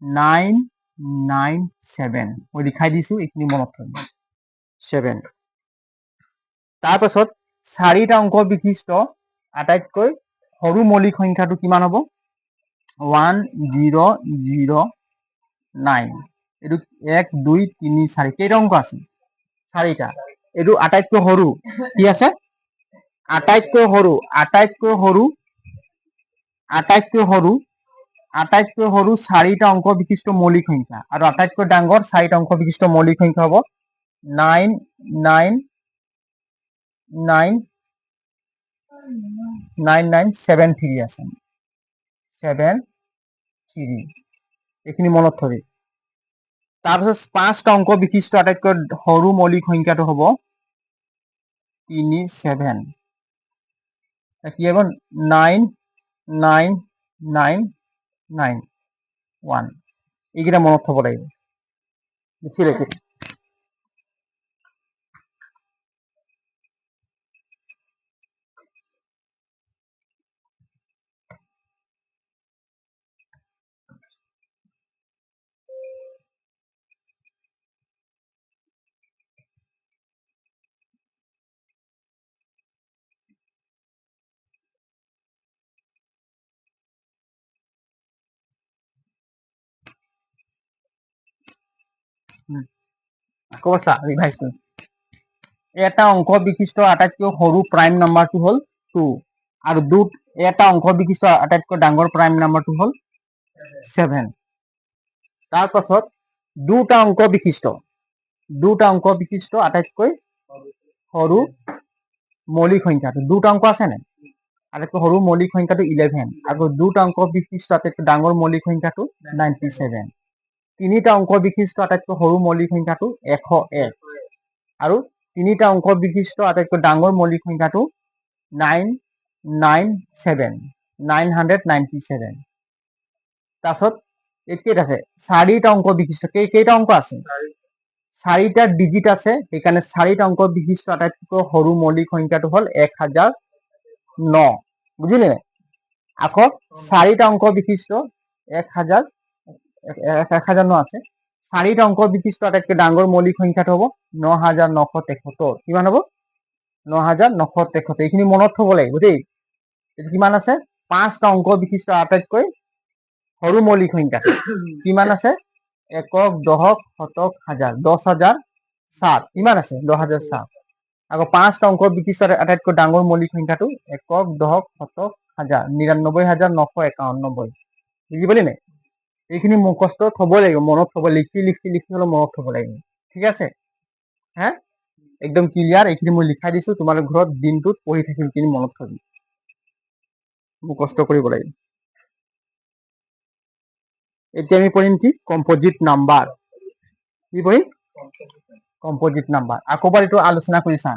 997 মই লিখাই দিছো এইখিনি মনত থবি 7 তাৰপাছত চাৰিটা অংক বিশিষ্ট আটাইতকৈ সৰু মৌলিক সংখ্যাটো কিমান হ'ব 1009 এইটো 1 2 3 4 কেইটা অংক আছে চাৰিটা এইটো আটাইতকৈ সৰু কি আছে আটাইতকৈ সৰু চাৰিটা অংক বিশিষ্ট মৌলিক সংখ্যা আৰু আটাইতকৈ ডাঙৰ চাৰিটা অংক বিশিষ্ট মৌলিক সংখ্যা হ'ব 9973 আছে 73 এইখিনি মনত থবি তাৰপিছত পাঁচটা অংক বিশিষ্ট আটাইতকৈ সৰু মৌলিক সংখ্যাটো হ'ব 37 কি হ'ব 99991 এইকেইটা মনত থব লাগিব লিখি ৰাখি আকৌ চা ৰিভাইজ কৰিম এটা অংক বিশিষ্ট আটাইতকৈ সৰু প্ৰাইম নাম্বাৰটো হ'ল 2 আৰু এটা অংক বিশিষ্ট আটাইতকৈ ডাঙৰ প্ৰাইম নাম্বাৰটো হ'ল 7 তাৰপাছত দুটা অংক বিশিষ্ট আটাইতকৈ সৰু মৌলিক সংখ্যাটো দুটা অংক আছে নাই আটাইতকৈ সৰু মৌলিক সংখ্যাটো 11 আকৌ দুটা অংক বিশিষ্ট আটাইতকৈ ডাঙৰ মৌলিক সংখ্যাটো 97 তিনিটা অংক বিশিষ্ট আটাইতকৈ সৰু মৌলিক সংখ্যাটো 101 আৰু তিনিটা অংক বিশিষ্ট আটাইতকৈ ডাঙৰ মৌলিক সংখ্যাটো 997 তাৰপিছত কেইটা আছে চাৰিটা অংক বিশিষ্ট কেইটা অংক আছে চাৰিটা ডিজিট আছে সেইকাৰণে চাৰিটা অংক বিশিষ্ট আটাইতকৈ সৰু মৌলিক সংখ্যাটো হ'ল 1009 বুজিলে আকৌ চাৰিটা অংক বিশিষ্ট 1009 আছে চাৰিটা অংক বিশিষ্ট আটাইতকৈ ডাঙৰ মৌলিক সংখ্যাটো হ'ব 9973 কিমান হ'ব 9973 এইখিনি মনত থব লাগিব দেই এইটো কিমান আছে পাঁচটা অংক বিশিষ্ট আটাইতকৈ সৰু মৌলিক সংখ্যা কিমান আছে একক দশক শতক হাজাৰ 10,007 কিমান আছে 10,007 আকৌ পাঁচটা অংক বিশিষ্ট আটাইতকৈ ডাঙৰ মৌলিক সংখ্যাটো একক দশক শতক হাজাৰ 99,991 বুজি পালি নাই এইখিনি মুখস্থ থব লাগিব মনত থব লিখি হলে মনত থব লাগিব ঠিক আছে হা একদম ক্লিয়াৰ এইখিনি মই লিখাই দিছো তোমালোক ঘৰত দিনটোত পঢ়ি থাকিম কিনি মনত থবি মুখস্থ কৰিব লাগিব এতিয়া আমি পঢ়িম কি কম্পোজিট নাম্বাৰ কি পঢ়িম কম্পোজিট নাম্বাৰ আকৌবাৰ এইটো আলোচনা কৰিছা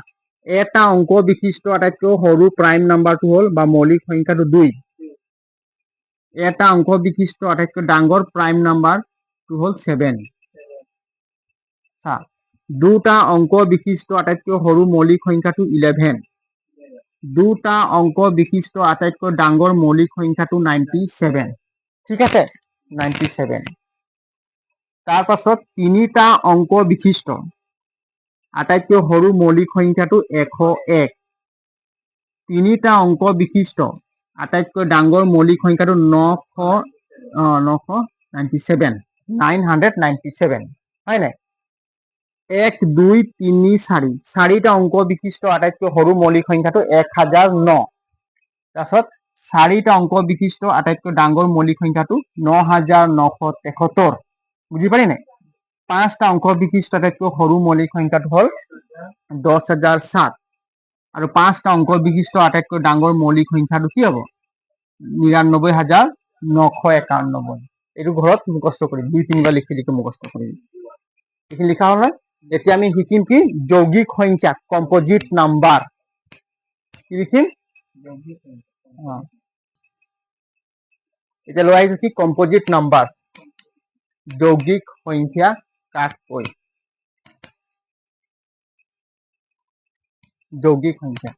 এটা অংক বিশিষ্ট আটাইতকৈ সৰু প্ৰাইম নাম্বাৰটো হ'ল বা মৌলিক সংখ্যাটো 2 এটা অংক বিশিষ্ট আটাইতকৈ ডাঙৰ প্ৰাইম নাম্বাৰটো হ'ল 7 দুটা অংক বিশিষ্ট আটাইতকৈ সৰু মৌলিক সংখ্যাটো 11 দুটা অংক বিশিষ্ট আটাইতকৈ ডাঙৰ মৌলিক সংখ্যাটো 97 ঠিক আছে 97 তাৰ পাছত তিনিটা অংক বিশিষ্ট আটাইতকৈ সৰু মৌলিক সংখ্যাটো 101 তিনিটা অংক বিশিষ্ট আটাইতকৈ ডাঙৰ মৌলিক সংখ্যাটো 997 হয় নাই 1 2 3 4 চাৰিটা অংক বিশিষ্ট আটাইতকৈ সৰু মৌলিক সংখ্যাটো 1009 তাৰপিছত চাৰিটা অংক বিশিষ্ট আটাইতকৈ ডাঙৰ মৌলিক সংখ্যাটো 9973 বুজি পালি নাই পাঁচটা অংক বিশিষ্ট আটাইতকৈ সৰু মৌলিক সংখ্যাটো হ'ল 10,007 আৰু পাঁচটা অংক বিশিষ্ট আটাইতকৈ ডাঙৰ মৌলিক সংখ্যাটো কি হ'ব 99,991 এইটো ঘৰত মুখস্থ কৰিম 2-3 বাৰ লিখি মুখস্থ কৰিম এইখিনি লিখা হ'ল এতিয়া আমি শিকিম কি যৌগিক সংখ্যা কম্পোজিট নাম্বাৰ কি লিখিম এতিয়া লৈ আহিছো কি কম্পোজিট নাম্বাৰ যৌগিক সংখ্যা কাক কয় যৌগিক সংখ্যা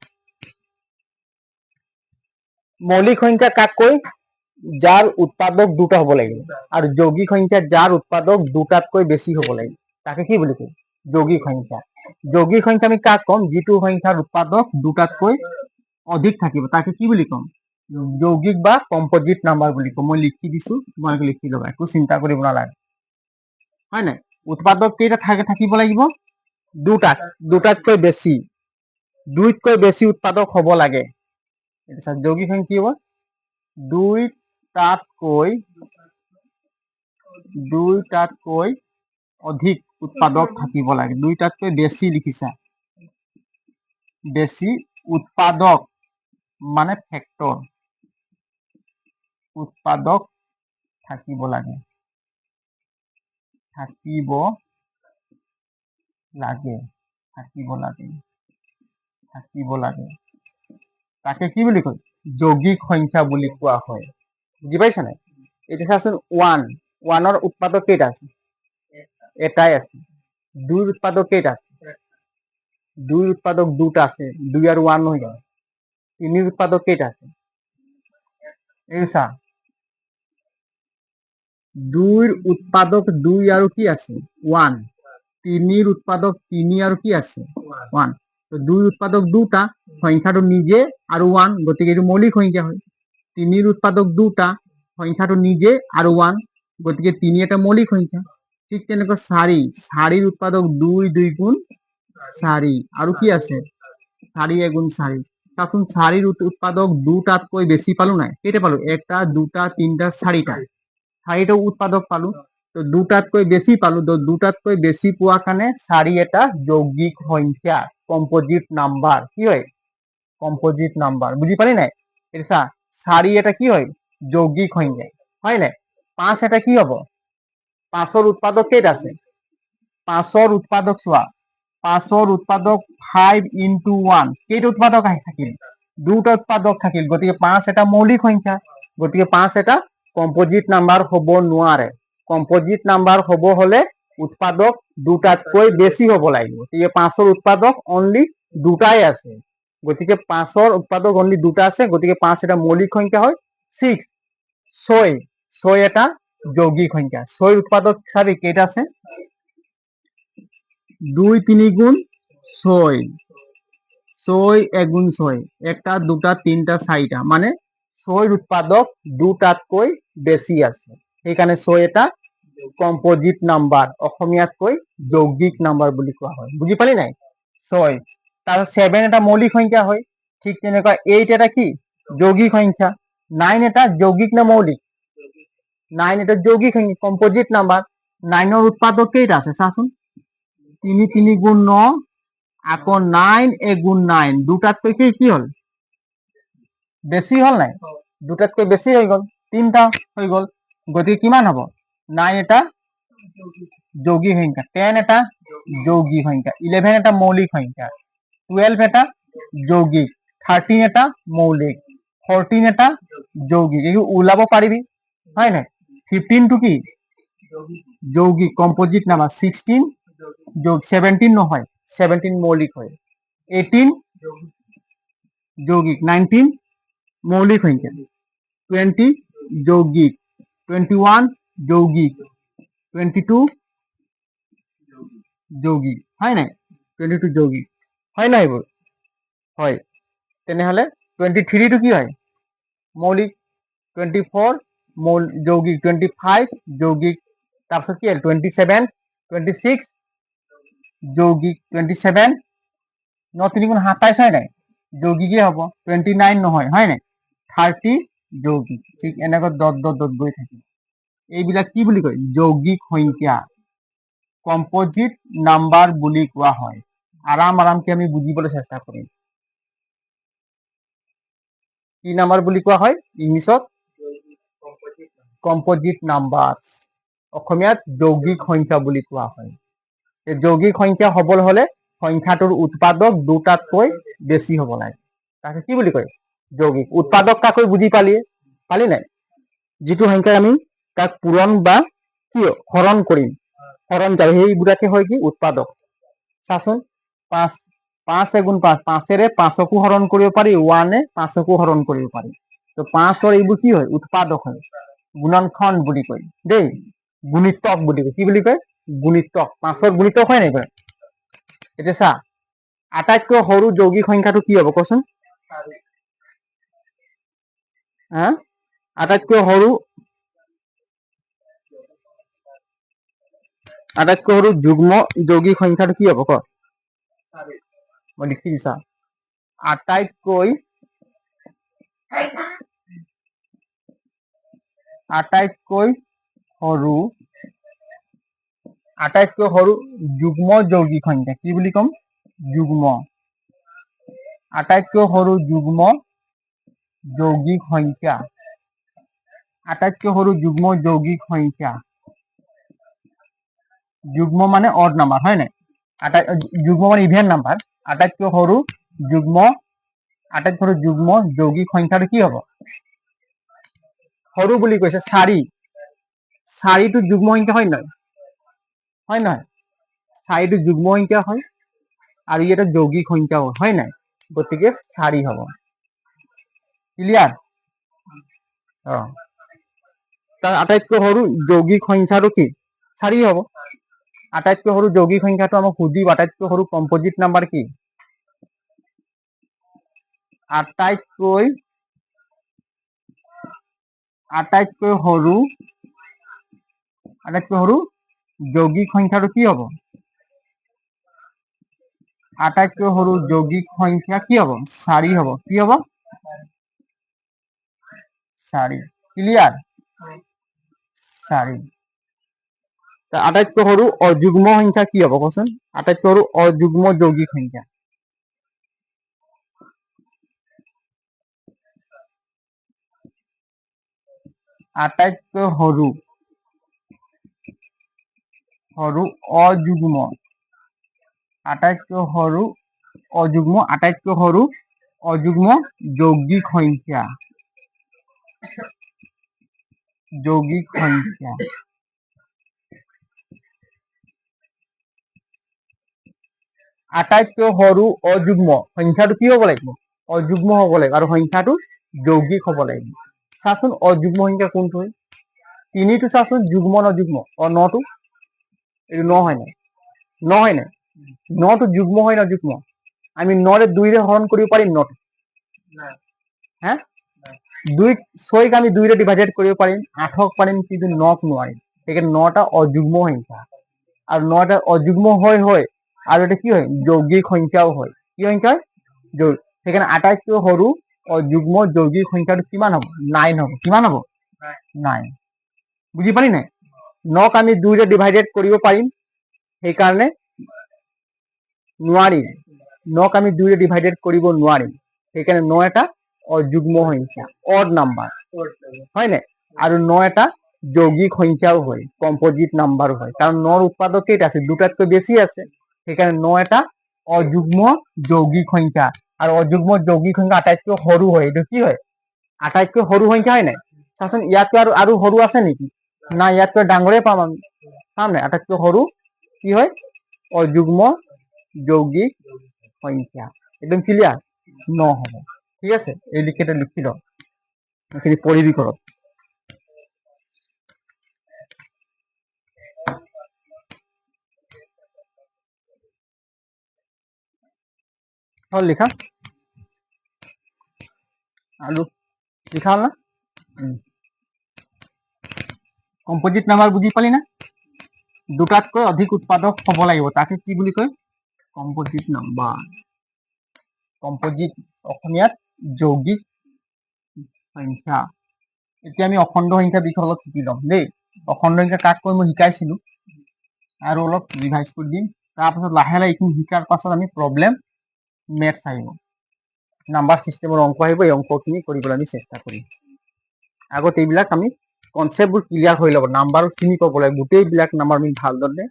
মৌলিক সংখ্যা কাক কয় যাৰ উৎপাদক দুটা হ'ব লাগিব আৰু যৌগিক সংখ্যা যাৰ উৎপাদক দুটাতকৈ বেছি হ'ব লাগিব তাকে কি বুলি কয় যৌগিক সংখ্যা আমি কাক কম যিটো সংখ্যাৰ উৎপাদক দুটাতকৈ অধিক থাকিব তাকে কি বুলি কম যৌগিক বা কম্পোজিট নাম্বাৰ বুলি কম মই লিখি দিছো তোমালোকে লিখি ল'বা একো চিন্তা কৰিব নালাগে হয় নাই উৎপাদক কেইটা থাকিব লাগিব দুটাতকৈ বেছি দুইতকৈ বেছি উৎপাদক হ'ব লাগে যৌগিক সংখ্যা কি হ'ব দুইটাতকৈ অধিক উৎপাদক থাকিব লাগে দুইটাতকৈ বেছি লিখিছা বেছি উৎপাদক মানে ফেক্টৰ উৎপাদক থাকিব লাগে তাকে কি বুলি কয় যৌগিক সংখ্যা বুলি কোৱা হয় বুজি পাইছা নাই এতিয়া চাচোন 1 ৰ উৎপাদক কেইটা আছে এটাই আছে 2 ৰ উৎপাদক কেইটা আছে 2 ৰ উৎপাদক দুটা আছে 2 আৰু 1 নহয় জানো 3 ৰ উৎপাদক কেইটা আছে এই চা 2 ৰ উৎপাদক 2 আৰু কি আছে 1 3 ৰ উৎপাদক 3 আৰু কি আছে 1 তো 2 ৰ উৎপাদক দুটা সংখ্যাটো নিজে আৰু 1 গতিকে এইটো মৌলিক সংখ্যা হয় 3 ৰ উৎপাদক দুটা সংখ্যাটো নিজে আৰু 1 গতিকে 3 এটা মৌলিক সংখ্যা ঠিক তেনেকৈ 4 ৰ উৎপাদক 2 গুণ 4 আৰু কি আছে 4 গুণ 4 চাচোন 4 ৰ উৎপাদক দুটাতকৈ বেছি পালো নাই কেইটা পালো এটা দুটা তিনটা চাৰিটা উৎপাদক পালো তো দুটাতকৈ বেছি পালো তো দুটাতকৈ বেছি পোৱা কাৰণে 4 এটা যৌগিক সংখ্যা কম্পোজিট নাম্বাৰ কি হয় কম্পোজিট নাম্বার বুঝি পালি নাই এটা 4 এটা কি হয় যৌগিক সংখ্যা হয় নাই 5 এটা কি হব 5ৰ উৎপাদক কেইটা আছে 5ৰ উৎপাদক চোৱা 5ৰ উৎপাদক 5 into 1 কেইটা উৎপাদক থাকিল দুটা উৎপাদক থাকিল গতিকে 5 এটা মৌলিক সংখ্যা গতিকে 5 এটা কম্পোজিট নাম্বার হ'ব নোৱাৰে কম্পোজিট নাম্বার হ'ব হলে উৎপাদক দুটাতকৈ বেছি হ'ব লাগিব গতিকে 5ৰ উৎপাদক অনলি দুটাই আছে গতিকে 5ৰ উৎপাদক অনলি দুটা আছে গতিকে 5 এটা মৌলিক সংখ্যা হয় 6 6 এটা যৌগিক সংখ্যা 6ৰ উৎপাদক চাবি কেইটা আছে 2 3 গুণ 6 6 1 গুণ 6 একটা দুটা তিনটা চাৰিটা মানে 6ৰ উৎপাদক দুটাতকৈ বেছি আছে সেইকাৰণে 6 এটা কম্পোজিট নাম্বাৰ অসমীয়াতকৈ যৌগিক নাম্বাৰ বুলি কোৱা হয় বুজি পালি নাই 6 তাৰপিছত 7 এটা মৌলিক সংখ্যা হয় ঠিক তেনেকুৱা 8 এটা কি যৌগিক সংখ্যা 9 এটা যৌগিক না মৌলিক 9 এটা যৌগিক সংখ্যা কম্পোজিট নাম্বার 9ৰ উৎপাদক কেইটা আছে চাচোন 3 3 গুণ 9 আকৌ 9 1 গুণ 9 দুটাতকৈ কি হল বেছি হল নাই দুটাতকৈ বেছি হৈ গল তিনটা হৈ গল গতিকে কিমান হ'ব 9 এটা যৌগিক সংখ্যা 10 এটা যৌগিক সংখ্যা 11 এটা মৌলিক সংখ্যা 12 এটা যৌগিক 13 এটা মৌলিক 14 এটা যৌগিক এই ওলাব পাৰিবি হয় নাই 15 টো কি যৌগিক কম্পোজিট নাম্বার 16 যোগ 17 নহয় 17 মৌলিক হয় 18 যৌগিক 19 মৌলিক সংখ্যা 20 যৌগিক 21 যৌগিক 22 যৌগিক হয় নাই 22 যৌগিক হয় নাই এইবোৰ হয় তেনেহলে 23 টো কি হয় মৌলিক 24 যৌগিক 25 যৌগিক তাৰপিছত কি হ'ল 27 26 যৌগিক 27 9 3 গুণ 27 হয় নাই যৌগিকই হ'ব 29 নহয় হয় নাই 30 যৌগিক ঠিক এনেকৈ ডট ডট ডট গৈ থাকিব এইবিলাক কি বুলি কয় যৌগিক সংখ্যা কম্পোজিট নাম্বার বুলি কোৱা হয় আৰামকে আমি বুজিবলৈ চেষ্টা কৰিম কি নাম্বাৰ বুলি কোৱা হয় ইংলিছত কম্পোজিট নাম্বাৰ অসমীয়াত যৌগিক সংখ্যা বুলি কোৱা হয় যৌগিক সংখ্যা হবলৈ হলে সংখ্যাটোৰ উৎপাদক দুটাতকৈ বেছি হ'ব লাগে তাকে কি বুলি কয় যৌগিক উৎপাদক কাকৈ বুজি পালি নাই যিটো সংখ্যা আমি তাক পূৰণ বা কি হৰণ কৰিম হৰণ যাব সেইবোৰাকে হয় কি উৎপাদক চাচোন 5 গুণ 5 5ৰে 5কো হৰণ কৰিব পাৰি 1 5কো হৰণ কৰিব পাৰি তো 5ৰ এইবোৰ কি হয় উৎপাদক হয় গুণনখণ্ড বুলি কয় দেই গুণিতক বুলি কয় কি বুলি কয় গুণিতক 5ৰ গুণিতক হয় নাই এতিয়া চা আটাইতকৈ সৰু যৌগিক সংখ্যাটো কি হ'ব কচোন হা আটাইতকৈ সৰু যুগ্ম যৌগিক সংখ্যাটো কি হ'ব ক মই লিখি দিছা আটাইতকৈ সৰু যুগ্ম যৌগিক সংখ্যা কি বুলি কম যুগ্ম আটাইতকৈ সৰু যুগ্ম যৌগিক সংখ্যা আটাইতকৈ সৰু যুগ্ম যৌগিক সংখ্যা যুগ্ম মানে অড নাম্বাৰ হয় নাই যুগ্ম মানে ইভেন নাম্বাৰ আটাইতকৈ সৰু যুগ্ম যৌগিক সংখ্যাটো কি হ'ব সৰু বুলি কৈছে 4টো যুগ্ম সংখ্যা হয় নহয় 4টো যুগ্ম সংখ্যা হয় আৰু ই এটা যৌগিক সংখ্যাও হয় নাই গতিকে 4 হ'ব ক্লিয়াৰ তাৰ আটাইতকৈ সৰু যৌগিক সংখ্যাটো কি 4 হ'ব আটাইতকৈ সৰু যৌগিক সংখ্যাটো আমাক সুধিব আটাইতকৈ সৰু কম্পোজিট নাম্বাৰ কি আটাইতকৈ সৰু যৌগিক সংখ্যাটো কি হ'ব আটাইতকৈ সৰু যৌগিক সংখ্যা কি হ'ব 4 হ'ব কি হ'ব 4 ক্লিয়াৰ 4 আটাইতকৈ সৰু অযুগ্ম সংখ্যা কি হ'ব কচোন আটাইতকৈ সৰু অযুগ্ম যৌগিক সংখ্যা আটাইতকৈ সৰু অযুগ্ম আটাইতকৈ সৰু অযুগ্ম যৌগিক সংখ্যা আটাইতকৈ সৰু অযুগ্ম সংখ্যাটো কি হ'ব লাগিব? অযুগ্ম হ'ব লাগিব আৰু সংখ্যাটো যৌগিক হ'ব লাগিব। চাচোন অযুগ্ম সংখ্যা কোনটো হয়? 3টো চাচোন যুগ্ম ন যুগ্ম? 9টো এইটো 9 হয় নাই? 9 হয় নাই? 9টো যুগ্ম হয় ন যুগ্ম? আমি 9ৰে 2ৰে হৰণ কৰিব পাৰিম 9টো? হা 6ক আমি 2ৰে ডিভাইডেড কৰিব পাৰিম, 8ক পাৰিম, কিন্তু 9ক নোৱাৰিম। সেইকাৰণে 9টা অযুগ্ম সংখ্যা আৰু 9টা অযুগ্ম হয় আৰু এটা কি হয়? যৌগিক সংখ্যাও হয়। কি সংখ্যা? সেইকাৰণে আটাইতকৈ সৰু অযুগ্ম যৌগিক সংখ্যাটো কিমান হ'ব? 9 হ'ব। কিমান হ'ব? 9। বুজি পালি নাই? 9ক আমি 2ৰে ডিভাইডেড কৰিব পাৰিম, সেইকাৰণে নোৱাৰিম। 9ক আমি 2ৰে ডিভাইডেড কৰিব নোৱাৰিম, সেইকাৰণে 9 এটা অযুগ্ম সংখ্যা, অড নাম্বাৰ হয় নাই? আৰু 9 এটা যৌগিক সংখ্যাও হয়, কম্পোজিট নাম্বাৰো হয়, কাৰণ 9ৰ উৎপাদক কেইটা আছে? 2টাতকৈ বেছি আছে, সেইকাৰণে 9 এটা অযুগ্ম যৌগিক সংখ্যা। আৰু অযুগ্ম যৌগিক সংখ্যা আটাইতকৈ সৰু হয়। এইটো কি হয়? আটাইতকৈ সৰু সংখ্যা হয় নাই? চাচোন ইয়াতকৈ আৰু সৰু আছে নেকি? নাই, ইয়াতকৈ ডাঙৰে পাম আমি। পাম নাই? আটাইতকৈ সৰু কি হয়? অযুগ্ম যৌগিক সংখ্যা। একদম ক্লিয়াৰ? 9 হ'ব। ঠিক আছে, এই লিখিত লিখি ল, এইখিনি পঢ়িবি ঘৰত। হ'ল লিখা? আৰু লিখা হ'ল না? কম্পোজিট নাম্বাৰ বুজি পালি না? 2টাতকৈ অধিক উৎপাদক হ'ব লাগিব, তাকে কি বুলি কয়? Composite number. কম্পোজিট অসমীয়াত যৌগিক সংখ্যা। এতিয়া আমি অখণ্ড সংখ্যাৰ বিষয়ে অলপ শিকি ল'ম দেই। অখণ্ড সংখ্যা কাক কয় মই শিকাইছিলো, আৰু অলপ ৰিভাইজ কৰি দিম। তাৰপাছত লাহে লাহে এইখিনি শিকাৰ পাছত আমি প্ৰব্লেম মেথছ আহিব, নাম্বাৰ চিষ্টেমৰ অংক আহিব। এই অংকখিনি কৰিবলৈ আমি চেষ্টা কৰিম। আগত এইবিলাক আমি কনচেপ্টবোৰ ক্লিয়াৰ হৈ ল'ব, নাম্বাৰো চিনি পাব লাগিব, গোটেইবিলাক নাম্বাৰ আমি ভালদৰে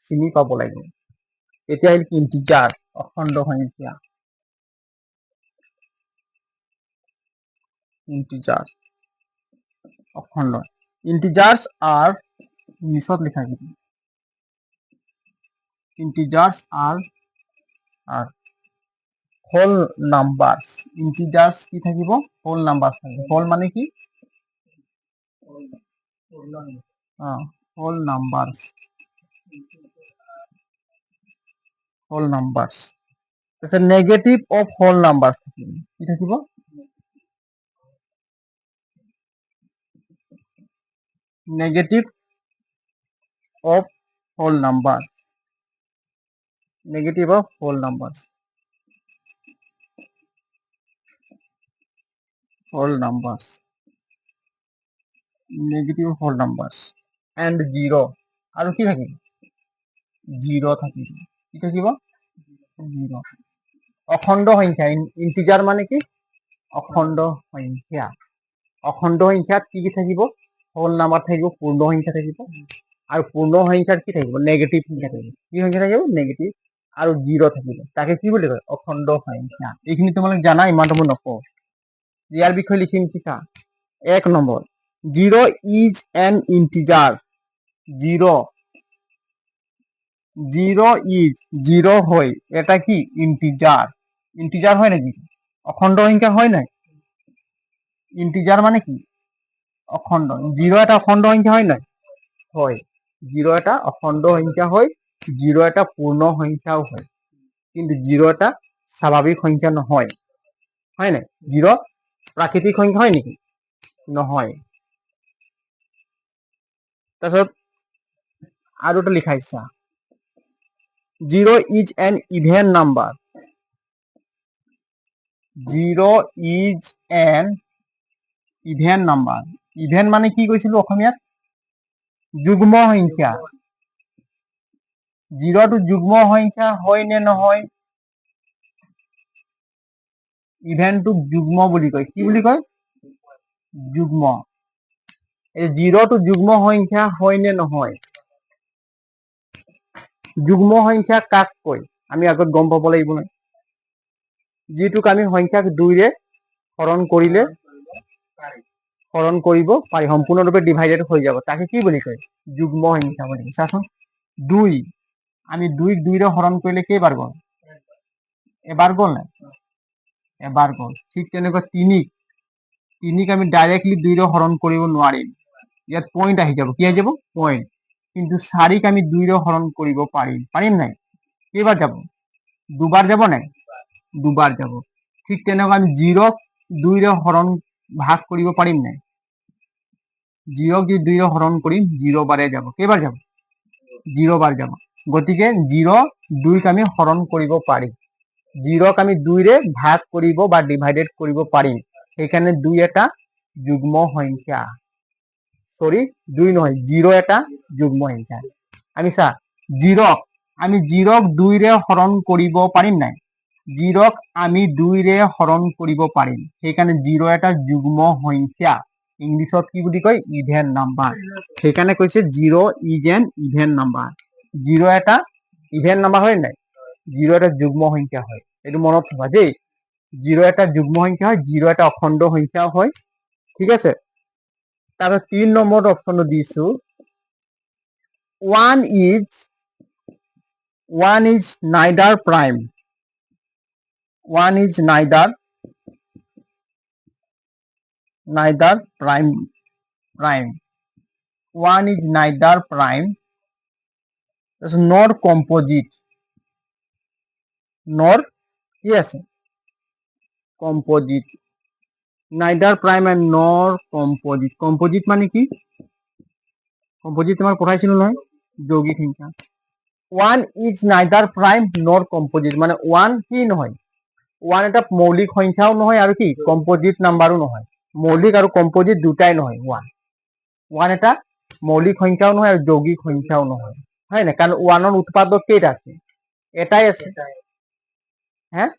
চিনি পাব লাগিব। এতিয়া আহিল ইন্টিজাৰ, অখণ্ড সংখ্যা। ইন্টিজাৰ, অখণ্ড। ইন্টিজাৰ্স আর নিচত লিখা গিয়ে ইন্টিজার্স আর হোল নাম্বারস। ইন্টিজার্স কি থাকিব? হোল নাম্বারস থাকিব। হোল মানে কি? Whole numbers. Whole numbers. তাৰপিছত নেগেটিভ অফ হোল নাম্বারস থাকিব। কি থাকিব? Negative of whole numbers. Negative of whole numbers. Whole numbers. Negative whole numbers and zero. আৰু কি থাকিব? জিৰো থাকিব। কি থাকিব? জিৰো। অখণ্ড সংখ্যা। ইন্টিজাৰ মানে কি? অখণ্ড সংখ্যা। অখণ্ড সংখ্যাত কি কি থাকিব? হোল নাম্বাৰ থাকিব, পূৰ্ণ সংখ্যা থাকিব, আৰু পূৰ্ণ সংখ্যাত কি থাকিব? নেগেটিভ সংখ্যা থাকিব। কি সংখ্যা থাকিব? নেগেটিভ। আৰু জিৰ' থাকিব। তাকে কি বুলি কয়? অখণ্ড সংখ্যা। এইখিনি তোমালোক জানা, ইমানটো মই নকওঁ। ইয়াৰ বিষয়ে লিখিম কি চা। 1 number, zero' is N integer. Zero' is, zero' হয় এটা কি? ইন্টিজাৰ। ইন্টিজাৰ হয় নাকি? অখণ্ড সংখ্যা হয় নাই? ইন্টিজাৰ মানে কি? অখণ্ড। জিৰ' এটা অখণ্ড সংখ্যা হয় নাই? হয়। জিৰ' এটা অখণ্ড সংখ্যা হয়, জিৰ' এটা পূৰ্ণ সংখ্যাও হয়, কিন্তু জিৰ' এটা স্বাভাৱিক সংখ্যা নহয়। হয় নাই? জিৰ' প্ৰাকৃতিক সংখ্যা হয় নেকি? নহয়। তাৰপিছত আৰু এটা লিখাইছা, zero' is an even number. Zero' is an even number. Even মানে কি কৈছিলো অসমীয়াত? যুগ্ম সংখ্যা। জিৰ'টো যুগ্ম সংখ্যা হয় নে নহয়? ইভেনটোক যুগ্ম বুলি কয়। কি বুলি কয়? যুগ্ম। এই 0 টো যুগ্ম সংখ্যা হয় নে নহয়? যুগ্ম সংখ্যা কাক কয় আমি আগত গম পাব লাগিব নহয়। যিটোক আমি সংখ্যাক 2 ৰে হৰণ কৰিলে হৰণ কৰিব পাৰি, সম্পূৰ্ণৰূপে ডিভাইডেড হৈ যাব, তাকে কি বুলি কয়? যুগ্ম সংখ্যা বুলি কয়। চাচোন 2 আমি 2ক 2 ৰে হৰণ কৰিলে কেইবাৰ গ'ল? এবাৰ গ'ল না? এবাৰ গ'ল। ঠিক তেনেকৈ 3ক আমি ডাইৰেক্টলি 2 ৰে হৰণ কৰিব নোৱাৰিম, ইয়াত পইণ্ট আহি যাব। কি আহি যাব? পইণ্ট। কিন্তু 4ক আমি 2 ৰে হৰণ কৰিব পাৰিম নাই? কেইবাৰ যাব? দুবাৰ যাব নাই? দুবাৰ যাব। ঠিক তেনেকৈ আমি 0ক 2 ৰে হৰণ ভাগ কৰিব পাৰিম নাই? 0ক যদি 2 ৰে হৰণ কৰিম 0 বাৰে যাব। কেইবাৰ যাব? 0 বাৰ যাব। গতিকে 0 2ক আমি হৰণ কৰিব পাৰিম। 0ক আমি 2 ৰে ভাগ কৰিব বা ডিভাইডেড কৰিব পাৰিম। সেইকাৰণে 2 এটা যুগ্ম সংখ্যা। সৰি 2 নহয়, 0 এটা যুগ্ম সংখ্যা। আমি 0ক 2 ৰে হৰণ কৰিব পাৰিম নাই? 0ক আমি 2 ৰে হৰণ কৰিব পাৰিম। সেইকাৰণে 0 এটা যুগ্ম সংখ্যা। ইংলিছত কি বুলি কয়? Even number. সেইকাৰণে কৈছে 0 ইজ এন ইভেন নাম্বাৰ। 0 এটা ইভেন নাম্বাৰ হয় নাই? 0 এটা যুগ্ম সংখ্যা হয়। এইটো মনত থবা দেই। 0 এটা যুগ্ম সংখ্যা হয়, 0 এটা অখণ্ড সংখ্যাও হয়। ঠিক আছে? তাৰপিছত 3 নম্বৰত অপশ্যনটো দিছো 1 is neither prime. 1 is neither prime. 1 is neither prime nor composite. Nor কি আছে? Composite. Neither prime and nor composite. Composite মানে কি? Composite তোমাক পঢ়াইছিলো নহয়, যৌগিক সংখ্যা। 1 is neither prime nor composite মানে 1 কি নহয়? 1 এটা মৌলিক সংখ্যাও নহয় আৰু কি কম্পোজিট নাম্বাৰো নহয়। মৌলিক আৰু কম্পোজিট দুটাই নহয় 1 এটা মৌলিক সংখ্যাও নহয় আৰু যৌগিক সংখ্যাও নহয়, হয় না? কাৰণ 1ৰ উৎপাদক কেইটা আছে? এটাই আছে। হ্যাঁ,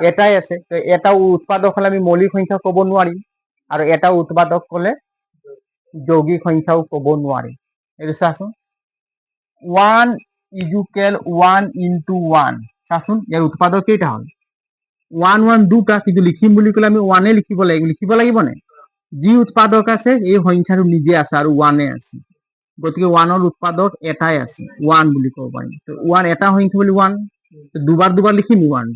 এটাই আছে। তো এটা উৎপাদক হলে আমি মৌলিক সংখ্যা ক'ব নোৱাৰিম, আৰু এটা উৎপাদক হলে যৌগিক সংখ্যাও ক'ব নোৱাৰিম। এইটো চাচোন 1 ইকুৱেল 1 into 1। চাচোন ইয়াৰ উৎপাদক কেইটা হ'ল? 1 1 দুটা, কিন্তু লিখিম বুলি ক'লে আমি 1 লিখিব লাগিব নাই? যি উৎপাদক আছে এই সংখ্যাটো নিজে আছে আৰু 1 আছে। গতিকে 1ৰ উৎপাদক এটাই আছে, 1 বুলি ক'ব পাৰিম। 1 এটা সংখ্যা বুলি 1 দুবাৰ লিখিম 1,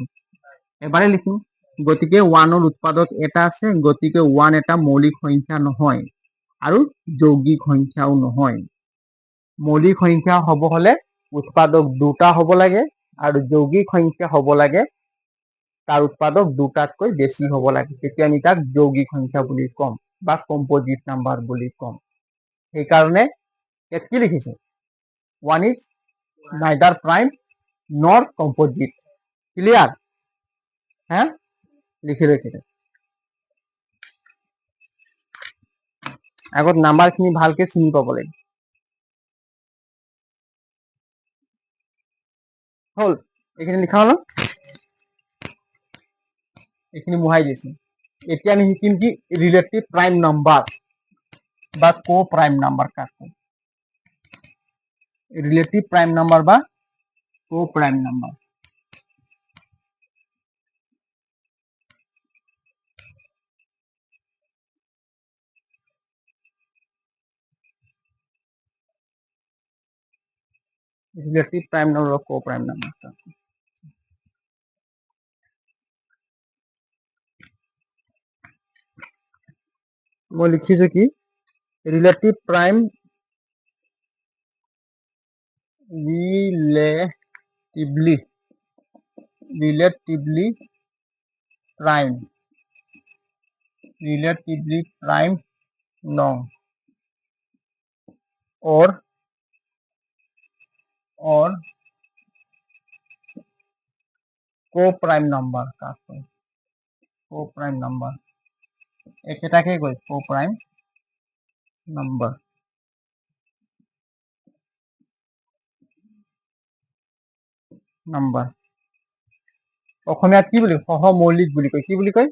এবাৰে লিখিম। গতিকে 1ৰ উৎপাদক এটা আছে, গতিকে 1 এটা মৌলিক সংখ্যা নহয় আৰু যৌগিক সংখ্যাও নহয়। মৌলিক সংখ্যা হ'ব হলে উৎপাদক দুটা হ'ব লাগে আৰু যৌগিক সংখ্যা হ'ব লাগে তাৰ উৎপাদক দুটাতকৈ বেছি হ'ব লাগে। তেতিয়া আমি তাক যৌগিক সংখ্যা বুলি ক'ম বা কম্পোজিট নাম্বাৰ বুলি ক'ম। সেইকাৰণে ইয়াত কি লিখিছে? 1 is neither prime nor composite. Clear? হ্যাঁ, লিখি ৰেখে আগত নাম্বাৰ খিনি ভালকে চিনি পাব লাগিব। হল, এইখিনি লিখা হল, এইখিনি মুহাই দিছো। এতিয়া আমি শিকিম কি ৰিলেটিভ প্ৰাইম নাম্বাৰ বা কো প্ৰাইম নাম্বাৰ কাক কয়? রিলেটিভ প্রাইম নাম্বার বা কো prime number. Relative prime number বা কো প্রাইম নাম্বার। মই লিখিছো কি relative prime relatively prime non or co-prime number কাক কয়? co-prime number একেটাকে কয় co-prime number। অসমীয়াত কি বুলি? সহমৌলিক বুলি কয়। কি বুলি কয়?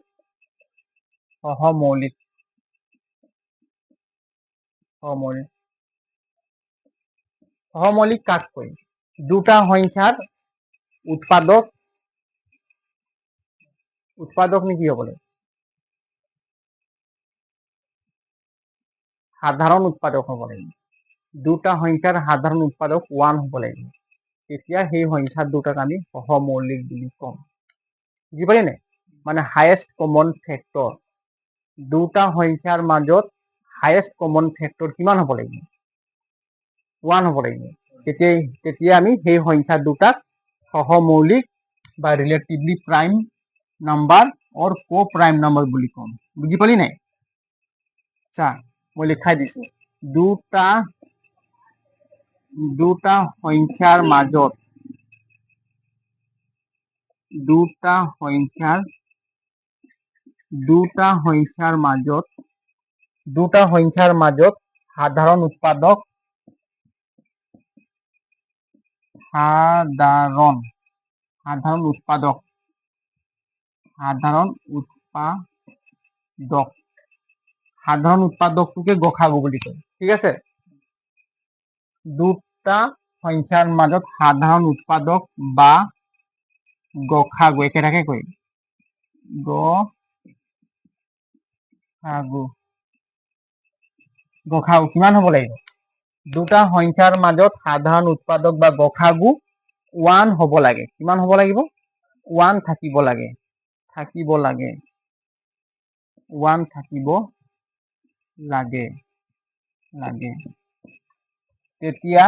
সহমৌলিক। সহমৌলিক সহমৌলিক কাক কয়? দুটা সংখ্যাৰ উৎপাদক নে কি হ'ব লাগে? সাধাৰণ উৎপাদক হ'ব লাগিব। দুটা সংখ্যাৰ সাধাৰণ উৎপাদক 1 হ'ব লাগিব। তেতিয়া সেই সংখ্যা দুটাক আমি সহমৌলিক বুলি কম। বুজি পালি নাই? মানে হায়েষ্ট কমন ফেক্টৰ। দুটা সংখ্যাৰ মাজত হায়েষ্ট কমন ফেক্টৰ কিমান হ'ব লাগিব? 1 হ'ব লাগিব। তেতিয়া আমি সেই সংখ্যা দুটাক সহমৌলিক বা ৰিলেটিভলি প্ৰাইম নাম্বাৰ অৰ কো প্ৰাইম নাম্বাৰ বুলি কম। বুজি পালি নাই? চা মই লিখাই দিছো। দুটা সংখ্যাৰ মাজত সাধাৰণ উৎপাদক সাধাৰণ উৎপাদকটোকে গসাগু বুলি কয়। ঠিক আছে? দুটা সংখ্যাৰ মাজত সাধাৰণ উৎপাদক বা গসাগু একেটাকে কয়। গসাগু কিমান হ'ব লাগিব? দুটা সংখ্যাৰ মাজত সাধাৰণ উৎপাদক বা গসাগু 1 হ'ব লাগে। কিমান হ'ব লাগিব? 1 থাকিব লাগে। 1 থাকিব লাগে। তেতিয়া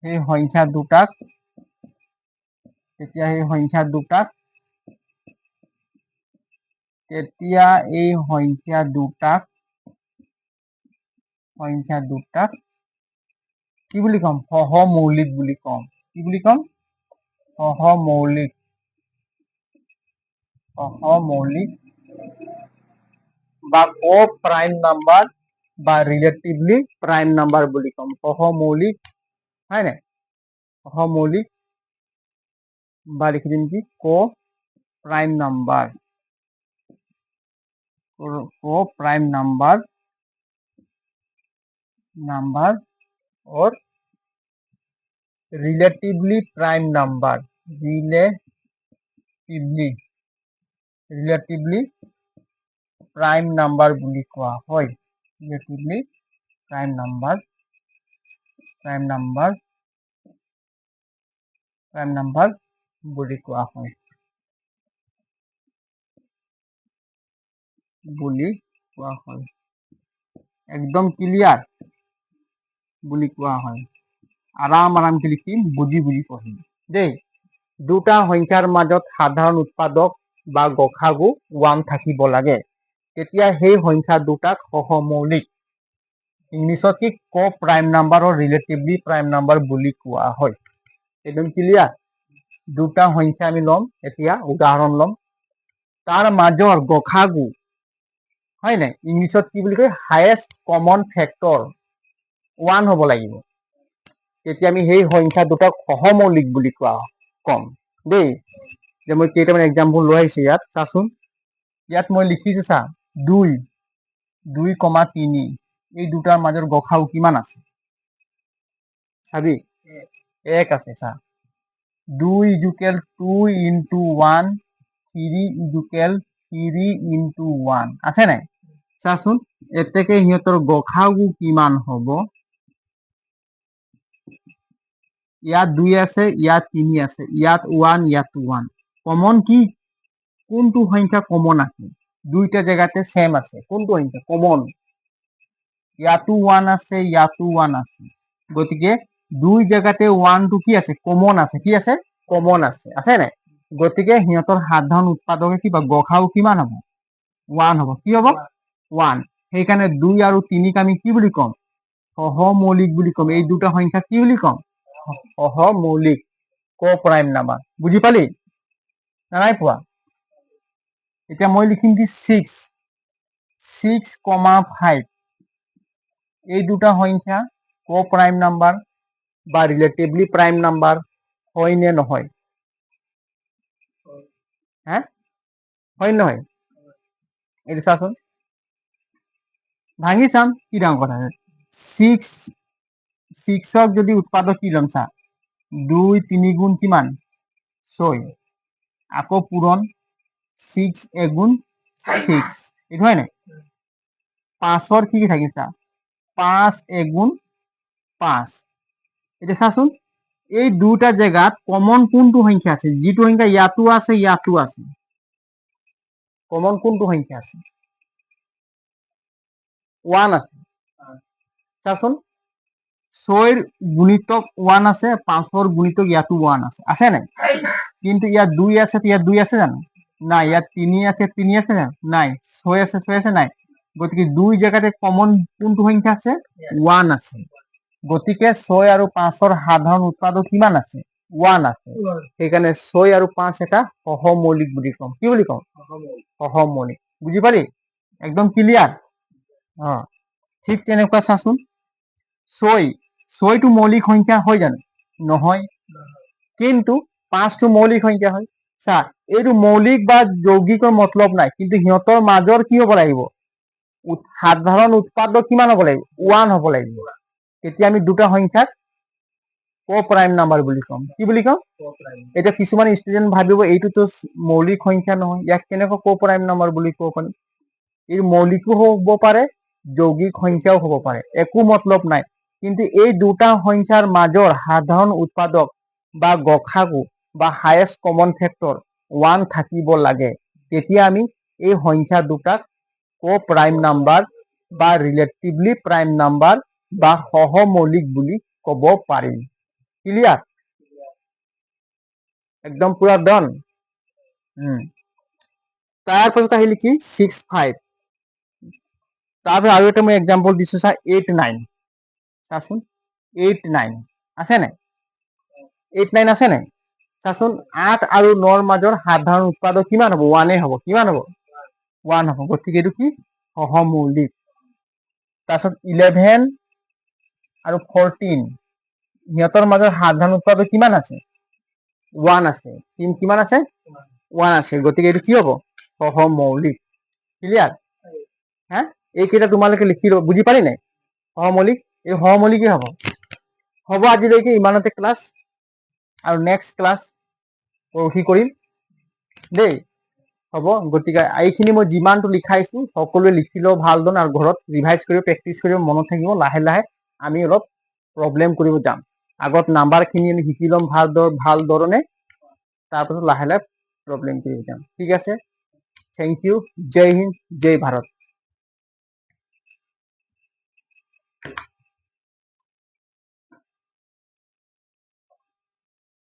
সেই সংখ্যা দুটাক কি বুলি কম? সহমৌলিক বুলি কম। কি বুলি কম? সহমৌলিক বা কো প্ৰাইম নাম্বাৰ বা ৰিলেটিভলি প্ৰাইম নাম্বাৰ বুলি কম। সহমৌলিক হয় নাই? সহমৌলিক বা লিখি দিম কি? Coprime number or relatively prime number বুলি কোৱা হয়। relatively prime number বুলি কোৱা হয়। একদম ক্লিয়াৰ বুলি কোৱা হয়। আৰামকে লিখিম, বুজি পঢ়িম দেই। দুটা সংখ্যাৰ মাজত সাধাৰণ উৎপাদক বা গসাগু 1 থাকিব লাগে। তেতিয়া সেই সংখ্যা দুটাক সহমৌলিক, ইংলিছত কি কো প্ৰাইম নাম্বাৰ অৰ ৰিলেটিভলি প্ৰাইম নাম্বাৰ বুলি কোৱা হয়। একদম ক্লিয়াৰ? দুটা সংখ্যা আমি ল'ম, এতিয়া উদাহৰণ ল'ম। তাৰ মাজৰ গসাগু হয় নাই? ইংলিছত কি বুলি কয়? হায়েষ্ট কমন ফেক্টৰ 1 হ'ব লাগিব। তেতিয়া আমি সেই সংখ্যা দুটাক সহমৌলিক বুলি কম দেই। যে মই কেইটামান এক্সাম্পল লৈ আহিছো ইয়াত চাচোন। ইয়াত মই লিখিছো চা 2,3 এই দুটাৰ মাজৰ গসাগু কিমান আছে? চাবি 1 আছে। চা 2 = 2 into 1, 3 = 3 into 1 আছে নাই? চাচোন এতেকে সিহঁতৰ গসাগু কিমান হ'ব? ইয়াত 2 আছে, ইয়াত 3 আছে, ইয়াত 1, ইয়াত 1। কমন কি? কোনটো সংখ্যা কমন আছে? দুইটা জেগাতে সেম আছে। কোনটো সংখ্যা কমন? ইয়াতো 1 আছে, ইয়াতো 1 আছে। গতিকে দুই জেগাতে 1টো কি আছে? কমন আছে। কি আছে? কমন আছে। আছে নাই? গতিকে সিহঁতৰ সাধাৰণ উৎপাদকে কিবা গসাগু কিমান হ'ব? 1 হ'ব। কি হ'ব? 1। সেইকাৰণে 2 আৰু 3ক আমি কি বুলি কম? সহমৌলিক বুলি কম। এই দুটা সংখ্যা কি বুলি কম? সহমৌলিক, কো প্ৰাইম নাম্বাৰ। বুজি পালি? নাই পোৱা? এতিয়া মই লিখিম কি 6,5 এই দুটা সংখ্যা কো প্ৰাইম নাম্বাৰ বা ৰিলেটিভলি প্ৰাইম নাম্বাৰ হয় নে নহয়? হয় নহয় এইটো চাচোন ভাঙি চাম কি ডাঙৰ কথা ছিক্সক যদি উৎপাদক কি ল'ম চা 2 3 গুণ কিমান 6 আকৌ পূৰণ 6 এগুণ 6 এইটো হয় নাই 5ৰ কি থাকিল চা 5 এগুণ 5 এতিয়া চাচোন এই দুটা জায়গাত কমন কোনটো সংখ্যা আছে যিটো সংখ্যা ইয়াতো আছে কমন কোনটো সংখ্যা আছে 1 আছে চাচোন 6ৰ গুণিতক 1 আছে 5ৰ গুণিতক ইয়াতো 1 আছে নাই কিন্তু ইয়াত 2 আছে ইয়াত 2 আছে জানো নাই ইয়াত 3 আছে 3 আছে জানো নাই 6 আছে নাই গতিকে দুই জায়গাতে কমন কোনটো সংখ্যা আছে 1 আছে গতিকে 6 আৰু 5ৰ সাধাৰণ উৎপাদক কিমান আছে 1 আছে সেইকাৰণে 6 আৰু 5 এটা সহমৌলিক বুলি কম কি বুলি কম সহমৌলিক বুজি পালি একদম ক্লিয়াৰ ঠিক তেনেকুৱা চাচোন 6টো মৌলিক সংখ্যা হয় জানো নহয় কিন্তু 5টো মৌলিক সংখ্যা হয় চা এইটো মৌলিক বা যৌগিকৰ মতলব নাই কিন্তু সিহঁতৰ মাজৰ কি হ'ব লাগিব সাধাৰণ উৎপাদক কিমান হ'ব লাগিব 1 হ'ব লাগিব তেতিয়া আমি দুটা সংখ্যাক কোপ্ৰাইম নাম্বাৰ বুলি কম কি বুলি কম এতিয়া কিছুমান ষ্টুডেন্ট ভাবিব এইটোতো মৌলিক সংখ্যা নহয় ইয়াক কেনেকৈ কোপ্ৰাইম নাম্বাৰ বুলি ক'ব পাৰি এই মৌলিকো হ'ব পাৰে যৌগিক সংখ্যাও হ'ব পাৰে একো মতলব নাই কিন্তু এই দুটা সংখ্যাৰ মাজৰ সাধাৰণ উৎপাদক বা গসাগু বা হায়েষ্ট কমন ফেক্টৰ 1 থাকিব লাগে তেতিয়া আমি এই সংখ্যা দুটাক কোপ্ৰাইম নাম্বাৰ বা ৰিলেটিভলি প্ৰাইম নাম্বাৰ বা সহমৌলিক বুলি ক'ব পাৰিম ক্লিয়াৰ একদম পুৰা ডন তাৰপাছত আহিলে কি 6 5 তাৰপিছত আৰু এটা মই এক্সাম্পল দিছো চা 8 9 চাচোন 8 9 আছে নাই 8 9 আছে নাই চাচোন 8 আৰু 9ৰ মাজৰ সাধাৰণ উৎপাদক কিমান হ'ব 1 হ'ব কিমান হ'ব 1 হ'ব গতিকে এইটো কি সহমৌলিক তাৰপিছত 11 আৰু 14 সিহঁতৰ মাজৰ সাধাৰণ উৎপাদক কিমান আছে 1 আছে কিমান আছে 1 আছে গতিকে এইটো কি হ'ব সহমৌলিক ক্লিয়াৰ হা এইকেইটা তোমালোকে লিখি ল'ব বুজি পালি নাই সহমৌলিক এই সহমৌলিকেই হ'ব আজিলৈকে ইমানতে ক্লাছ আৰু নেক্সট ক্লাছ পৰহি কৰিম দেই হ'ব গতিকে এইখিনি মই যিমানটো লিখাইছো সকলোৱে লিখি লও ভালদৰে আৰু ঘৰত ৰিভাইজ কৰি প্ৰেক্টিচ কৰিব মনত থাকিব লাহে লাহে আমি অলপ প্ৰব্লেম কৰিব যাম আগত নাম্বাৰখিনি আমি শিকি ল'ম ভাল ধৰণে তাৰপিছত লাহে লাহে প্ৰব্লেম কৰিব যাম ঠিক আছে থেংক ইউ জয় হিন্দ জয় ভাৰত